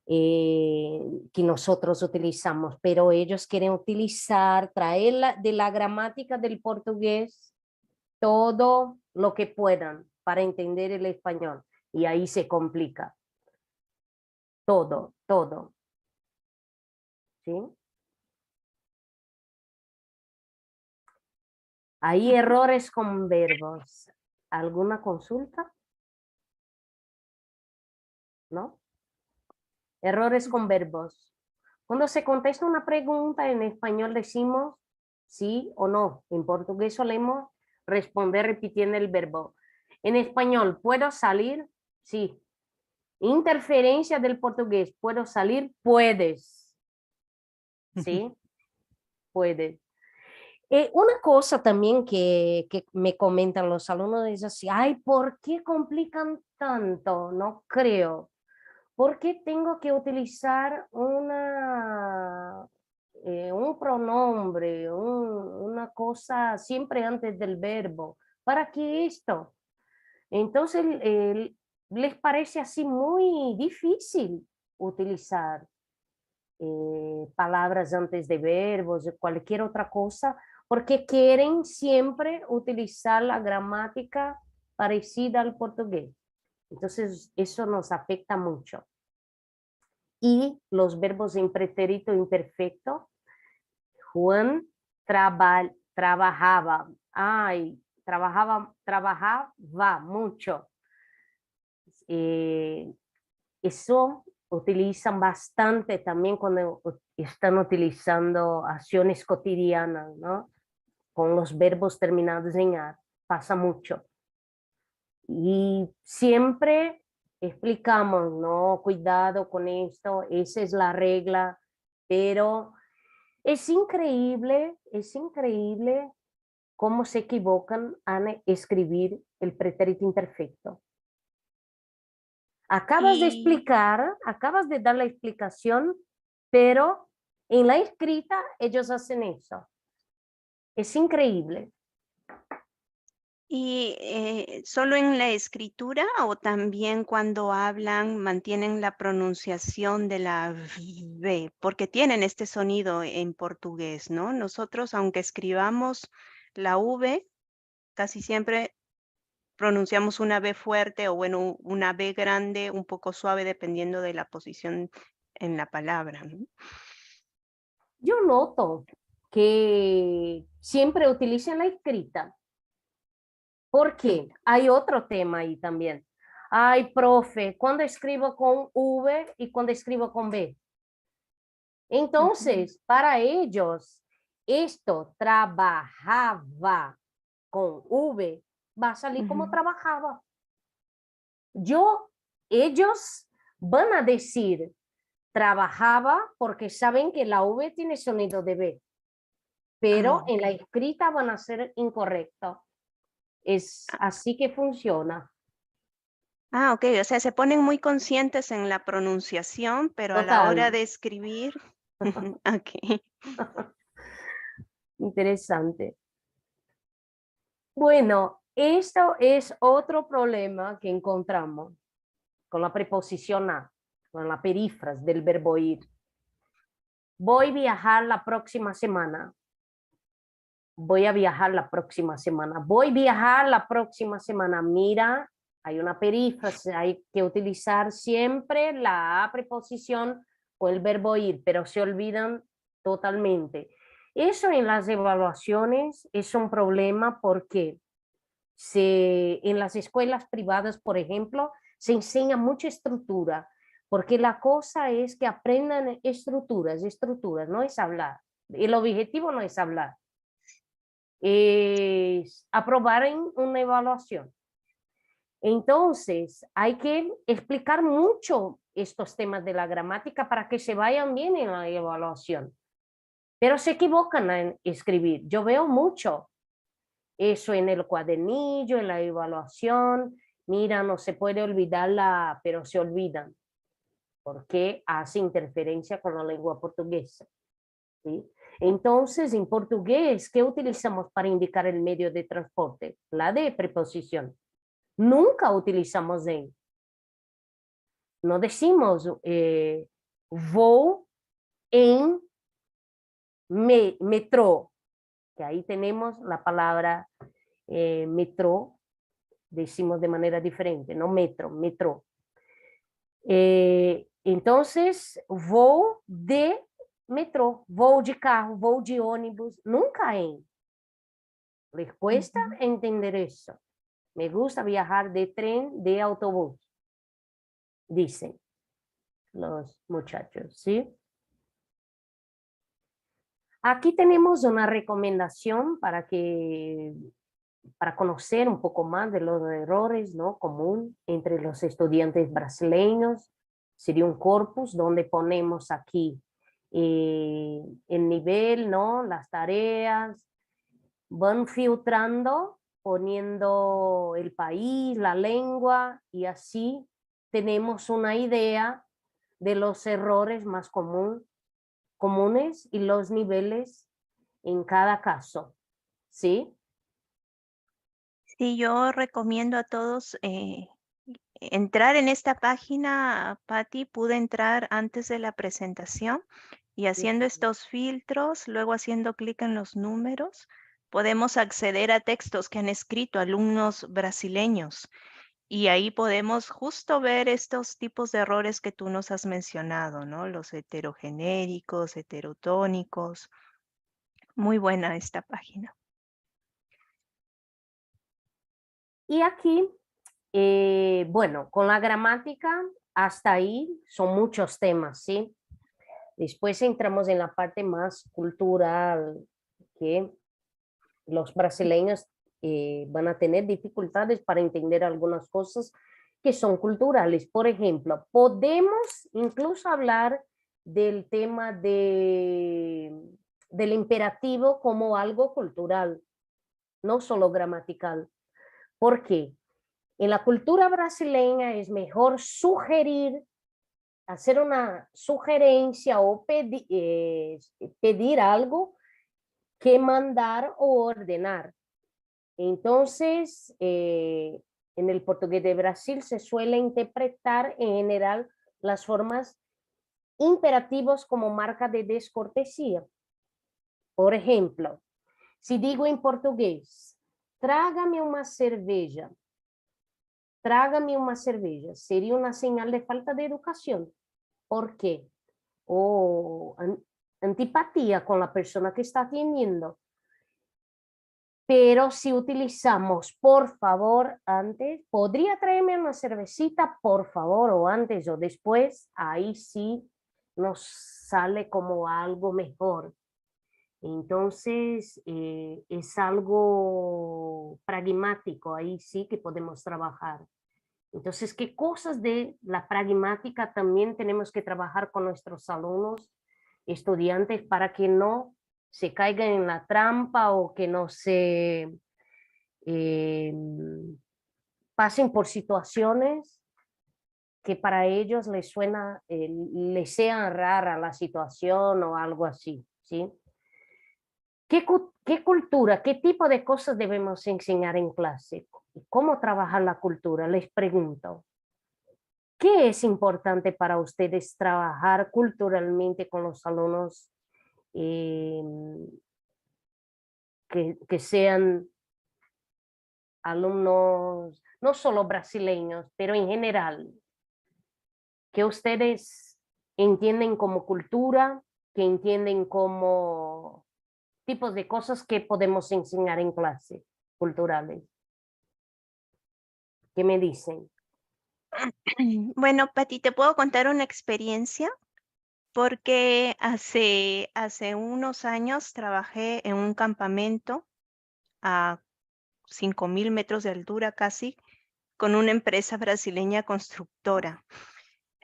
Que nosotros utilizamos, pero ellos quieren traer de la gramática del portugués todo lo que puedan para entender el español, y ahí se complica. todo, todo. ¿Sí? Hay errores con verbos. ¿Alguna consulta? ¿No? Errores con verbos. Cuando se contesta una pregunta en español decimos sí o no. En portugués solemos responder repitiendo el verbo. En español, ¿puedo salir? Sí. Interferencia del portugués. ¿Puedo salir? Puedes. ¿Sí? Puedes. Una cosa también que me comentan los alumnos es así, ay, ¿por qué complican tanto? No creo. ¿Por qué tengo que utilizar un pronombre, una cosa siempre antes del verbo? ¿Para qué esto? Entonces, les parece así muy difícil utilizar palabras antes de verbos o cualquier otra cosa, porque quieren siempre utilizar la gramática parecida al portugués. Entonces, eso nos afecta mucho. Y los verbos en pretérito imperfecto, Juan trabajaba, ay, trabajaba mucho. Eso utilizan bastante también cuando están utilizando acciones cotidianas, ¿no? Con los verbos terminados en "ar", pasa mucho. Y siempre explicamos, no, cuidado con esto, esa es la regla, pero es increíble cómo se equivocan al escribir el pretérito imperfecto. Acabas de explicar, acabas de dar la explicación, pero en la escrita ellos hacen eso. Es increíble. ¿Y solo en la escritura o también cuando hablan mantienen la pronunciación de la V? Porque tienen este sonido en portugués, ¿no? Nosotros, aunque escribamos la V, casi siempre pronunciamos una V fuerte o bueno, una V grande, un poco suave, dependiendo de la posición en la palabra, ¿no? Yo noto que siempre utilizan la escrita. ¿Por qué? Hay otro tema ahí también. Ay, profe, ¿cuándo escribo con V y cuándo escribo con B? Entonces, para ellos, esto trabajaba con V, va a salir como trabajaba. Ellos van a decir trabajaba porque saben que la V tiene sonido de B, pero en la escrita van a ser incorrectos. Es así que funciona. Ah, ok, o sea, se ponen muy conscientes en la pronunciación, pero a la hora Total. de escribir, ok. Interesante. Bueno, esto es otro problema que encontramos con la preposición a, con la perífrase del verbo ir. Voy a viajar la próxima semana. Voy a viajar la próxima semana. Voy a viajar la próxima semana. Mira, hay una perífrase, hay que utilizar siempre la preposición o el verbo ir, pero se olvidan totalmente. Eso en las evaluaciones es un problema porque en las escuelas privadas, por ejemplo, se enseña mucha estructura, porque la cosa es que aprendan estructuras, no es hablar. El objetivo no es hablar, es aprobar en una evaluación. Entonces, hay que explicar mucho estos temas de la gramática para que se vayan bien en la evaluación. Pero se equivocan en escribir. Yo veo mucho eso en el cuadernillo, en la evaluación. Mira, no se puede olvidarla, pero se olvidan porque hace interferencia con la lengua portuguesa. ¿Sí? Entonces, en portugués, ¿qué utilizamos para indicar el medio de transporte? La de preposición. Nunca utilizamos en. No decimos vou en metrô, que ahí tenemos la palabra metrô, decimos de manera diferente, no metro, metrô. Entonces, voo de metrô, voo de carro, voo de ônibus, nunca en. Les cuesta entender eso. Me gusta viajar de tren, de autobús, dicen los muchachos, ¿sí? Aquí tenemos una recomendación para conocer un poco más de los errores, ¿no? Común entre los estudiantes brasileños. Sería un corpus donde ponemos aquí el nivel, ¿no? Las tareas, van filtrando, poniendo el país, la lengua, y así tenemos una idea de los errores más comunes y los niveles en cada caso, ¿sí? Sí, yo recomiendo a todos entrar en esta página, Patti. Pude entrar antes de la presentación y haciendo estos filtros, luego haciendo clic en los números, podemos acceder a textos que han escrito alumnos brasileños y ahí podemos justo ver estos tipos de errores que tú nos has mencionado, ¿no? Los heterogenéricos, heterotónicos. Muy buena esta página. Y aquí, bueno, con la gramática, hasta ahí son muchos temas, ¿sí? Después entramos en la parte más cultural, que los brasileños van a tener dificultades para entender algunas cosas que son culturales. Por ejemplo, podemos incluso hablar del tema del imperativo como algo cultural, no solo gramatical. ¿Por qué? En la cultura brasileña es mejor sugerir, hacer una sugerencia o pedir algo que mandar o ordenar. Entonces, en el portugués de Brasil se suele interpretar en general las formas imperativos como marca de descortesía. Por ejemplo, si digo en portugués, trágame una cerveja, sería una señal de falta de educación. ¿Por qué? O antipatía con la persona que está atendiendo. Pero si utilizamos por favor antes, podría traerme una cervecita por favor, o antes o después, ahí sí nos sale como algo mejor. Entonces, es algo pragmático, ahí sí que podemos trabajar. Entonces, ¿qué cosas de la pragmática también tenemos que trabajar con nuestros alumnos, estudiantes, para que no se caigan en la trampa o que no se pasen por situaciones que para ellos les suena, les sea rara la situación o algo así, ¿sí? ¿Qué cultura, qué tipo de cosas debemos enseñar en clase? ¿Cómo trabajar la cultura? Les pregunto. ¿Qué es importante para ustedes trabajar culturalmente con los alumnos que sean alumnos, no solo brasileños, pero en general, que ustedes entienden como cultura, que entienden como tipos de cosas que podemos enseñar en clase culturales? ¿Qué me dicen? Bueno, Pati, te puedo contar una experiencia porque hace unos años trabajé en un campamento a 5.000 metros de altura casi con una empresa brasileña constructora.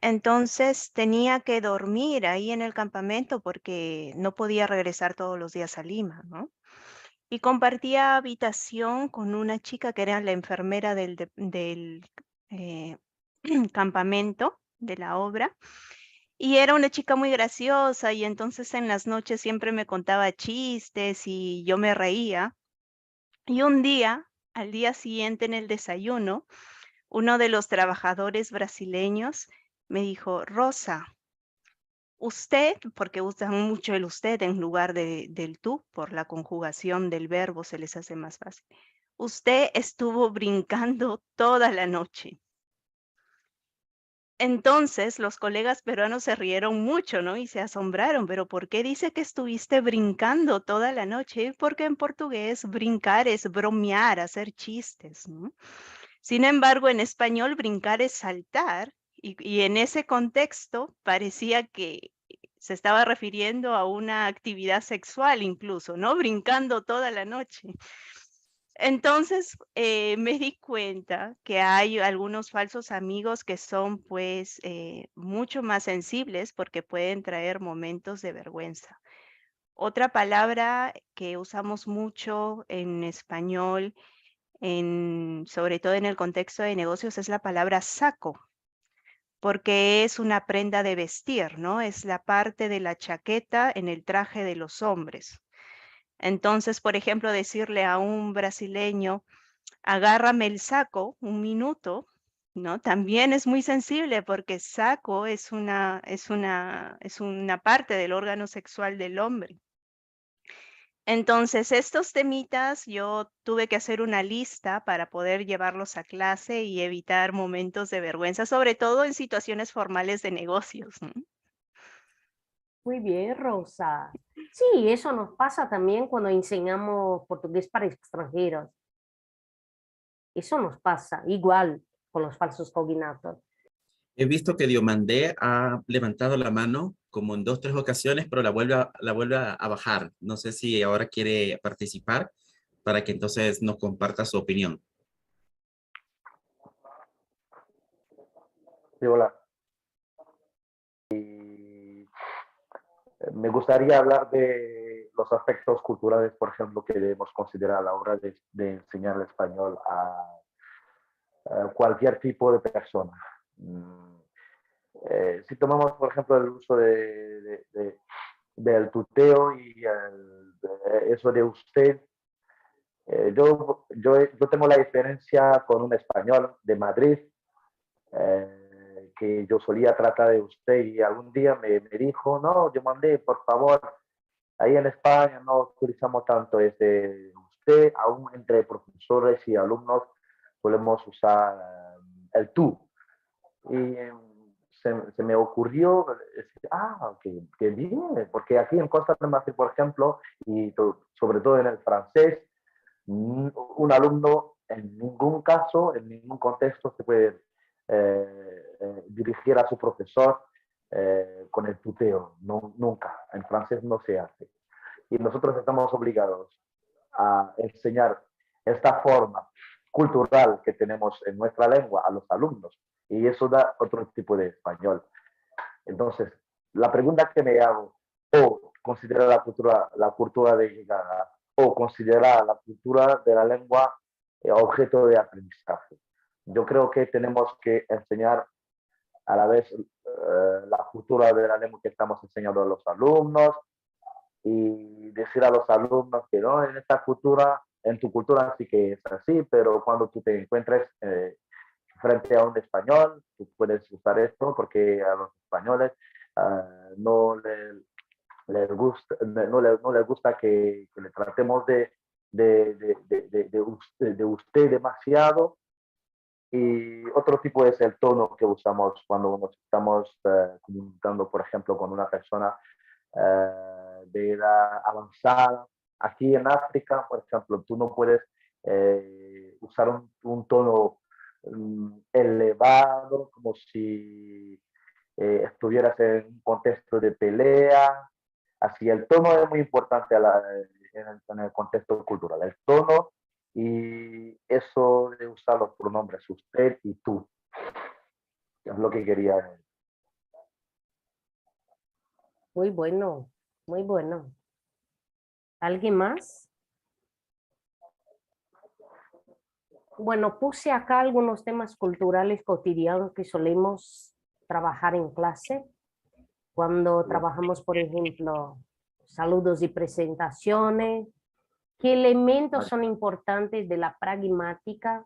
Entonces tenía que dormir ahí en el campamento porque no podía regresar todos los días a Lima, ¿no? Y compartía habitación con una chica que era la enfermera del campamento, de la obra. Y era una chica muy graciosa y entonces en las noches siempre me contaba chistes y yo me reía. Y un día, al día siguiente en el desayuno, uno de los trabajadores brasileños me dijo, Rosa, usted, porque usan mucho el usted en lugar del tú, por la conjugación del verbo se les hace más fácil. Usted estuvo brincando toda la noche. Entonces los colegas peruanos se rieron mucho, ¿no? Y se asombraron, pero ¿por qué dice que estuviste brincando toda la noche? Porque en portugués brincar es bromear, hacer chistes, ¿no? Sin embargo, en español brincar es saltar y en ese contexto parecía que se estaba refiriendo a una actividad sexual incluso, ¿no? Brincando toda la noche. Entonces, me di cuenta que hay algunos falsos amigos que son, pues, mucho más sensibles porque pueden traer momentos de vergüenza. Otra palabra que usamos mucho en español, sobre todo en el contexto de negocios, es la palabra saco, porque es una prenda de vestir, ¿no? Es la parte de la chaqueta en el traje de los hombres. Entonces, por ejemplo, decirle a un brasileño, agárrame el saco un minuto, ¿no? También es muy sensible porque saco es una parte del órgano sexual del hombre. Entonces, estos temitas yo tuve que hacer una lista para poder llevarlos a clase y evitar momentos de vergüenza, sobre todo en situaciones formales de negocios, ¿no? Muy bien, Rosa. Sí, eso nos pasa también cuando enseñamos portugués para extranjeros. Eso nos pasa igual con los falsos cognatos. He visto que Diomandé ha levantado la mano como en 2, 3 ocasiones, pero la vuelve a bajar. No sé si ahora quiere participar para que entonces nos comparta su opinión. Sí, hola. Me gustaría hablar de los aspectos culturales, por ejemplo, que debemos considerar a la hora de enseñar el español a cualquier tipo de persona. Si tomamos, por ejemplo, el uso del tuteo y eso de usted, yo tengo la diferencia con un español de Madrid, que yo solía tratar de usted y algún día me dijo, no, yo mandé, por favor, ahí en España no utilizamos tanto ese usted, aún entre profesores y alumnos solemos usar el tú. Y se me ocurrió decir, qué bien, porque aquí en Costa de Marfil, por ejemplo, y sobre todo en el francés, un alumno en ningún caso, en ningún contexto se puede dirigir a su profesor con el tuteo, no, nunca, en francés no se hace. Y nosotros estamos obligados a enseñar esta forma cultural que tenemos en nuestra lengua a los alumnos, y eso da otro tipo de español. Entonces, la pregunta que me hago, o considerar la cultura de llegada, o considerar la cultura de la lengua objeto de aprendizaje. Yo creo que tenemos que enseñar a la vez la cultura de la lengua que estamos enseñando a los alumnos y decir a los alumnos que no, en esta cultura, en tu cultura sí que es así, pero cuando tú te encuentres frente a un español, tú puedes usar esto porque a los españoles no les gusta que le tratemos de usted demasiado. Y otro tipo es el tono que usamos cuando nos estamos comunicando, por ejemplo, con una persona de edad avanzada. Aquí en África, por ejemplo, tú no puedes usar un tono elevado, como si estuvieras en un contexto de pelea. Así, el tono es muy importante en el contexto cultural. El tono y eso de usar los pronombres usted y tú. Es lo que quería decir. Muy bueno, muy bueno. ¿Alguien más? Bueno, puse acá algunos temas culturales cotidianos que solemos trabajar en clase. Cuando trabajamos, por ejemplo, saludos y presentaciones, ¿qué elementos son importantes de la pragmática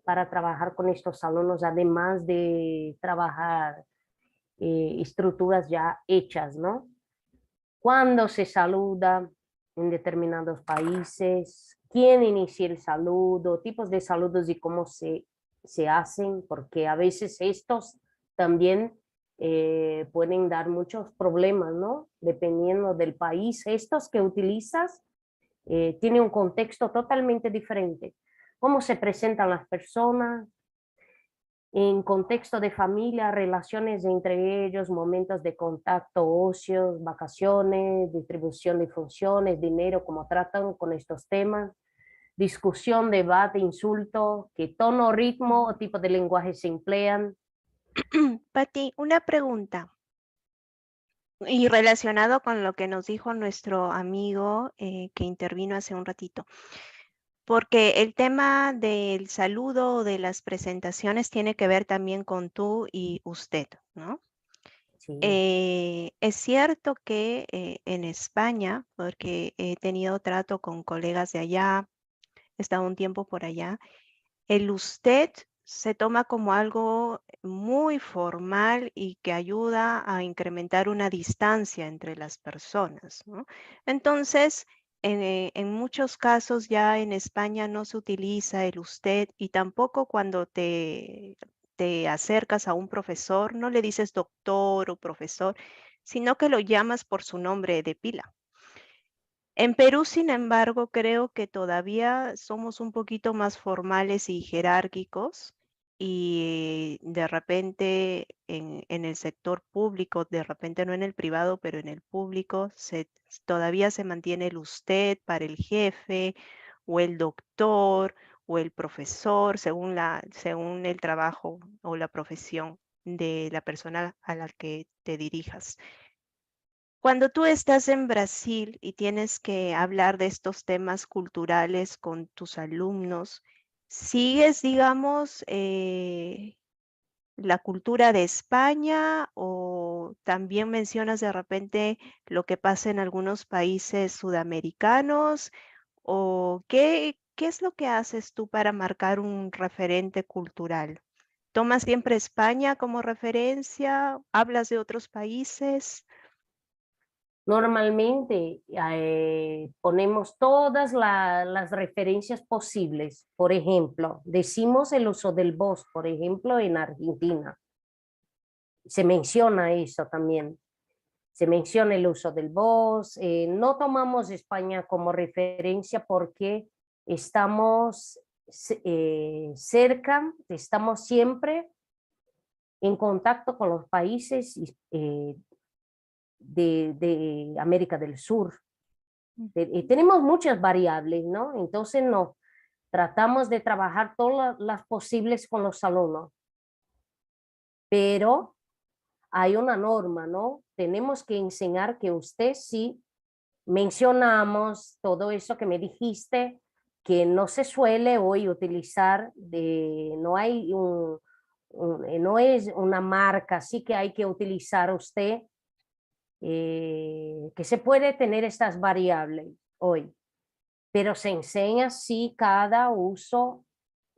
para trabajar con estos alumnos, además de trabajar estructuras ya hechas, ¿no? ¿Cuándo se saluda en determinados países? ¿Quién inicia el saludo? Tipos de saludos y cómo se hacen, porque a veces estos también pueden dar muchos problemas, ¿no? Dependiendo del país. Estos que utilizas tienen un contexto totalmente diferente. Cómo se presentan las personas, en contexto de familia, relaciones entre ellos, momentos de contacto, ocios, vacaciones, distribución de funciones, dinero, cómo tratan con estos temas, discusión, debate, insulto, qué tono, ritmo o tipo de lenguaje se emplean. Pati, una pregunta. Y relacionado con lo que nos dijo nuestro amigo que intervino hace un ratito. Porque el tema del saludo o de las presentaciones tiene que ver también con tú y usted, ¿no? Sí. Es cierto que en España, porque he tenido trato con colegas de allá, he estado un tiempo por allá, el usted se toma como algo muy formal y que ayuda a incrementar una distancia entre las personas, ¿no? Entonces, en muchos casos ya en España no se utiliza el usted y tampoco cuando te acercas a un profesor, no le dices doctor o profesor, sino que lo llamas por su nombre de pila. En Perú, sin embargo, creo que todavía somos un poquito más formales y jerárquicos y de repente en el sector público, de repente no en el privado, pero en el público, todavía se mantiene el usted para el jefe o el doctor o el profesor, según el trabajo o la profesión de la persona a la que te dirijas. Cuando tú estás en Brasil y tienes que hablar de estos temas culturales con tus alumnos, ¿sigues, digamos, la cultura de España o también mencionas de repente lo que pasa en algunos países sudamericanos? ¿O qué es lo que haces tú para marcar un referente cultural? ¿Tomas siempre España como referencia? ¿Hablas de otros países? Normalmente ponemos todas las referencias posibles. Por ejemplo, decimos el uso del vos, por ejemplo, en Argentina. Se menciona eso también. Se menciona el uso del vos. No tomamos España como referencia porque estamos cerca, estamos siempre en contacto con los países de América del Sur. Tenemos muchas variables, ¿no? Entonces no, tratamos de trabajar todas las posibles con los alumnos, pero hay una norma, ¿no? Tenemos que enseñar que usted sí mencionamos todo eso que me dijiste, que no se suele hoy utilizar, no hay no es una marca, sí que hay que utilizar usted, que se puede tener estas variables hoy, pero se enseña sí cada uso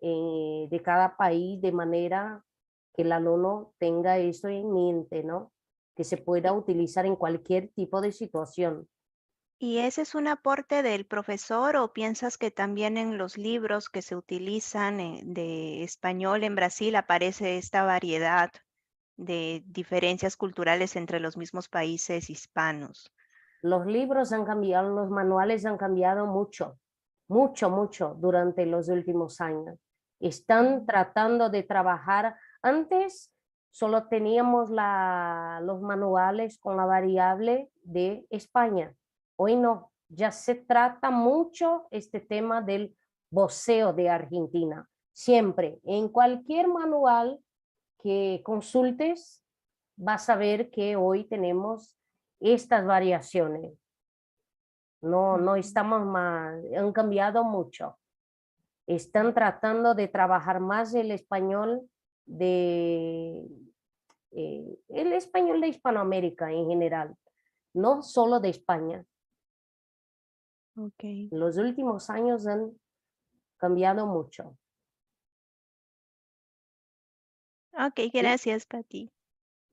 de cada país de manera que el alumno tenga eso en mente, ¿no? Que se pueda utilizar en cualquier tipo de situación. ¿Y ese es un aporte del profesor o piensas que también en los libros que se utilizan de español en Brasil aparece esta variedad de diferencias culturales entre los mismos países hispanos? Los libros han cambiado, los manuales han cambiado mucho, mucho durante los últimos años. Están tratando de trabajar. Antes solo teníamos los manuales con la variable de España. Hoy no, ya se trata mucho este tema del voceo de Argentina. Siempre, en cualquier manual que consultes, vas a ver que hoy tenemos estas variaciones. No estamos más, han cambiado mucho. Están tratando de trabajar más el español el español de Hispanoamérica en general, no solo de España. Ok. Los últimos años han cambiado mucho. Ok, gracias, Pati.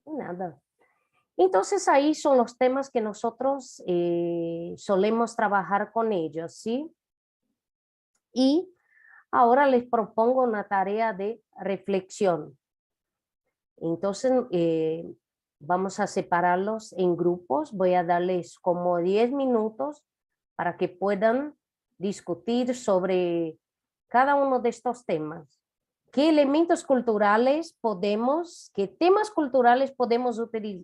Nada. Entonces ahí son los temas que nosotros solemos trabajar con ellos, ¿sí? Y ahora les propongo una tarea de reflexión. Entonces, vamos a separarlos en grupos. Voy a darles como 10 minutos para que puedan discutir sobre cada uno de estos temas. ¿Qué elementos culturales qué temas culturales podemos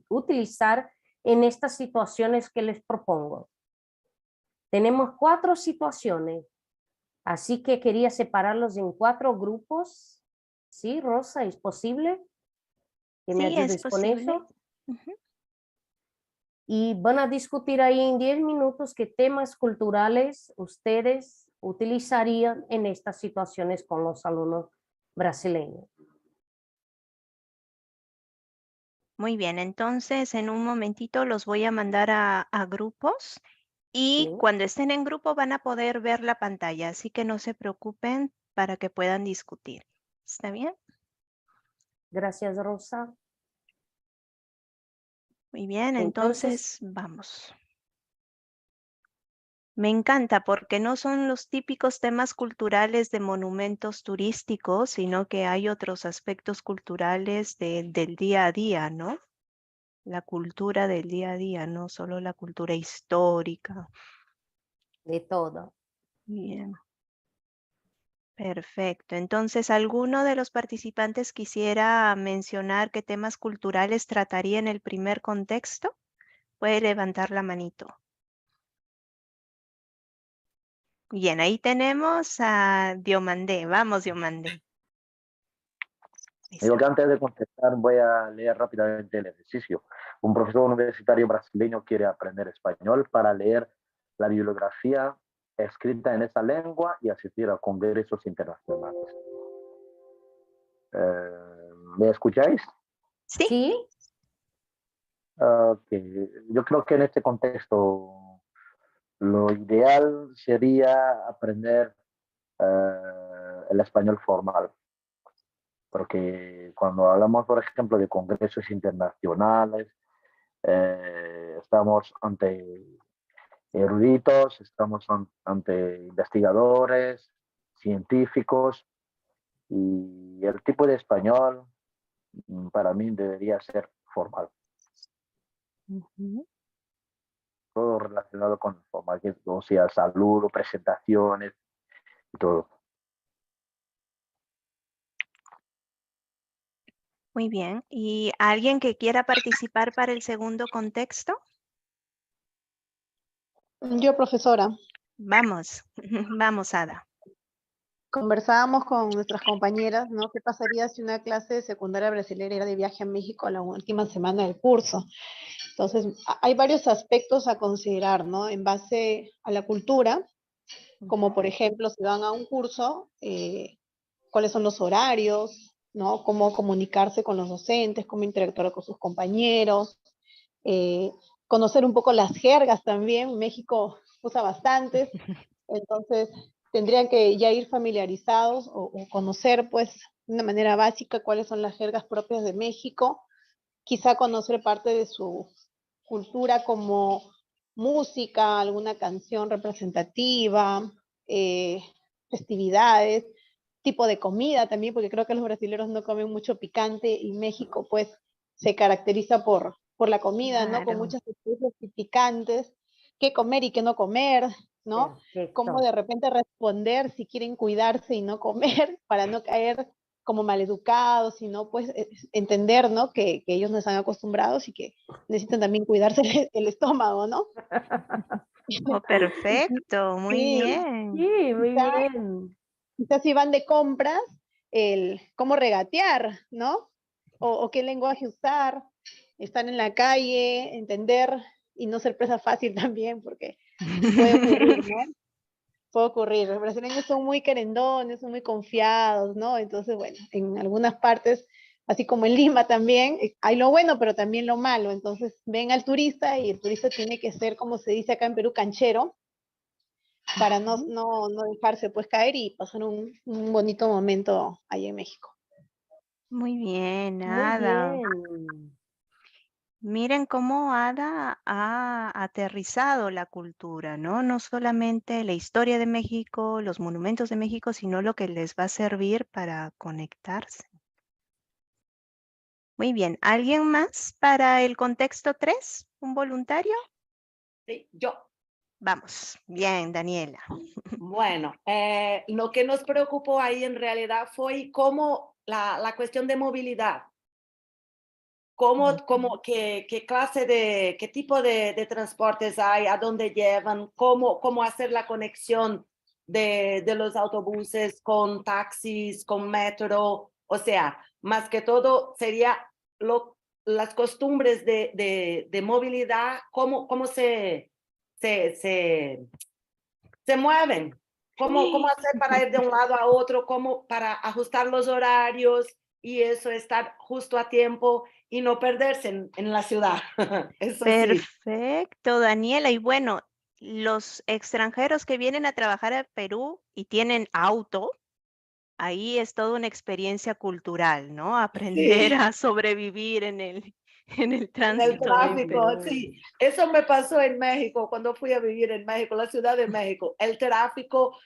utilizar en estas situaciones que les propongo? Tenemos 4 situaciones, así que quería separarlos en 4 grupos. ¿Sí, Rosa? ¿Es posible que me Sí, es ayudes con posible. eso? Ujú. Y van a discutir ahí en 10 minutos qué temas culturales ustedes utilizarían en estas situaciones con los alumnos brasileños. Muy bien, entonces en un momentito los voy a mandar a grupos y ¿Sí? cuando estén en grupo van a poder ver la pantalla, así que no se preocupen para que puedan discutir. ¿Está bien? Gracias, Rosa. Muy bien, Entonces, entonces vamos. Me encanta porque no son los típicos temas culturales de monumentos turísticos, sino que hay otros aspectos culturales del día a día, ¿no? La cultura del día a día, no solo la cultura histórica. de todo. Bien, perfecto. Entonces, ¿alguno de los participantes quisiera mencionar qué temas culturales trataría en el primer contexto? Puede levantar la manito. Bien, ahí tenemos a Diomandé. Vamos, Diomandé. Digo que antes de contestar voy a leer rápidamente el ejercicio. Un profesor universitario brasileño quiere aprender español para leer la bibliografía escrita en esa lengua y asistir a congresos internacionales. ¿Me escucháis? Sí, ¿Sí? Okay. Yo creo que en este contexto lo ideal sería aprender el español formal, porque cuando hablamos, por ejemplo, de congresos internacionales, estamos ante eruditos, estamos ante investigadores, científicos, y el tipo de español para mí debería ser formal, ujú, todo relacionado con formal, que o sea saludo, presentaciones y todo. muy bien. ¿Y alguien que quiera participar para el segundo contexto? Yo, profesora, Vamos, vamos, Ada. conversábamos con nuestras compañeras, ¿no? ¿Qué pasaría si una clase de secundaria brasileña era de viaje a México a la última semana del curso? Entonces, hay varios aspectos a considerar, ¿no? En base a la cultura, como por ejemplo, si van a un curso, cuáles son los horarios, ¿no? Cómo comunicarse con los docentes, cómo interactuar con sus compañeros, eh, conocer un poco las jergas también. México usa bastantes, entonces tendrían que ya ir familiarizados o conocer pues de una manera básica cuáles son las jergas propias de México, quizá conocer parte de su cultura como música, alguna canción representativa, festividades, tipo de comida también, porque creo que los brasileños no comen mucho picante y México pues se caracteriza por la comida, ¿no? Con Claro. muchas especies picantes, qué comer y qué no comer, ¿no? Cómo Perfecto. de repente responder si quieren cuidarse y no comer para no caer como maleducados, sino pues entender, ¿no? Que ellos no están acostumbrados y que necesitan también cuidarse el estómago, ¿no? Oh, perfecto, muy Sí, bien. Sí, muy quizá, bien. quizá si van de compras, el cómo regatear, ¿no? O qué lenguaje usar, estar en la calle, entender y no ser presa fácil también, porque puede ocurrir, ¿no? Puede ocurrir. Los brasileños son muy querendones, son muy confiados, ¿no? Entonces, bueno, en algunas partes, así como en Lima también, hay lo bueno, pero también lo malo. Entonces, ven al turista y el turista tiene que ser, como se dice acá en Perú, canchero, para no dejarse pues caer y pasar un bonito momento ahí en México. Muy bien, Muy Ada. bien. Miren cómo Ada ha aterrizado la cultura, ¿no? No solamente la historia de México, los monumentos de México, sino lo que les va a servir para conectarse. Muy bien. ¿Alguien más para el contexto 3? ¿Un voluntario? Sí, yo. Vamos. Bien, Daniela. Bueno, lo que nos preocupó ahí en realidad fue cómo la cuestión de movilidad. ¿Qué clase qué tipo de transportes hay, a dónde llevan, cómo hacer la conexión de los autobuses con taxis, con metro? O sea, más que todo sería las costumbres de movilidad, cómo se mueven. ¿Cómo hacer para ir de un lado a otro? ¿Cómo para ajustar los horarios y eso, estar justo a tiempo y no perderse en la ciudad? Eso sí. Perfecto, Daniela. Y bueno, los extranjeros que vienen a trabajar a Perú y tienen auto, ahí es toda una experiencia cultural, ¿no? Aprender Sí, a sobrevivir en el en el tránsito en tráfico, Perú. sí. Eso me pasó en México, cuando fui a vivir en México, la Ciudad de México. El tráfico,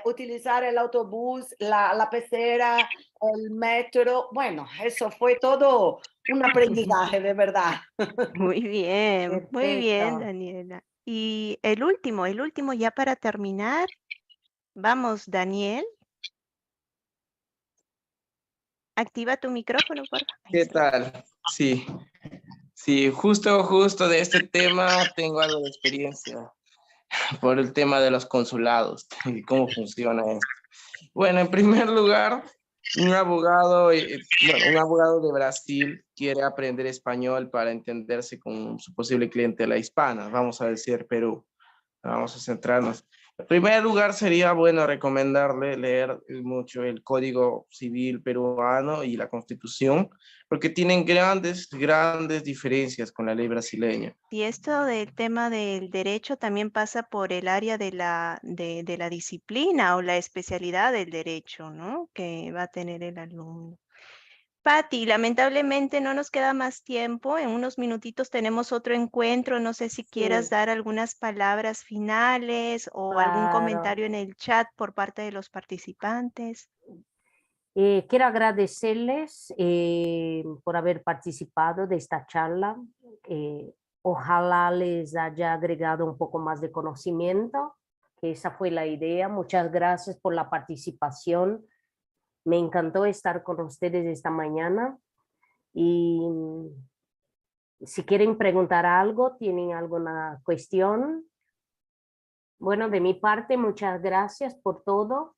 utilizar el autobús, la pecera, el metro. Bueno, eso fue todo un aprendizaje, de verdad. Muy bien, Perfecto. Daniela. Y el último ya para terminar. Vamos, Daniel. Activa tu micrófono, por favor. Ahí ¿Qué está. tal? Sí, sí, justo de este tema tengo algo de experiencia por el tema de los consulados y cómo funciona esto. Bueno, en primer lugar, un abogado de Brasil quiere aprender español para entenderse con su posible clientela hispana, vamos a decir Perú. Vamos a centrarnos. En primer lugar, sería bueno recomendarle leer mucho el Código Civil peruano y la Constitución, porque tienen grandes diferencias con la ley brasileña. Y esto del tema del derecho también pasa por el área de la disciplina o la especialidad del derecho, ¿no? Que va a tener el alumno. Patti, lamentablemente no nos queda más tiempo. En unos minutitos tenemos otro encuentro. No sé si quieras Sí, dar algunas palabras finales o algún claro. comentario en el chat por parte de los participantes. Quiero agradecerles por haber participado de esta charla. Ojalá les haya agregado un poco más de conocimiento, que esa fue la idea. Muchas gracias por la participación. Me encantó estar con ustedes esta mañana y si quieren preguntar algo, tienen alguna cuestión. Bueno, de mi parte, muchas gracias por todo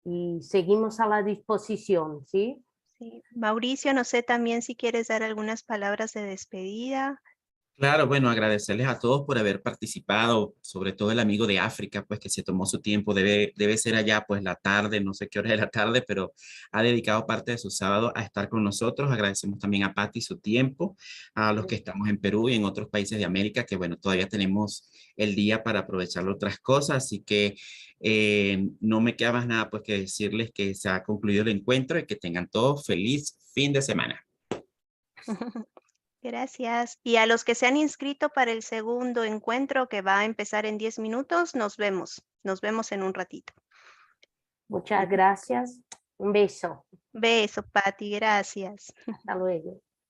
y seguimos a la disposición, ¿sí? Sí. Mauricio, no sé también si quieres dar algunas palabras de despedida. Claro, bueno, agradecerles a todos por haber participado, sobre todo el amigo de África, pues que se tomó su tiempo, debe ser allá pues la tarde, no sé qué hora de la tarde, pero ha dedicado parte de su sábado a estar con nosotros. Agradecemos también a Patti su tiempo, a los que estamos en Perú y en otros países de América, que bueno, todavía tenemos el día para aprovechar otras cosas, así que no me queda más nada pues que decirles que se ha concluido el encuentro y que tengan todos feliz fin de semana. Gracias. Y a los que se han inscrito para el segundo encuentro que va a empezar en 10 minutos, nos vemos. Nos vemos en un ratito. Muchas gracias. Un beso. Beso, Patti. Gracias. Hasta luego.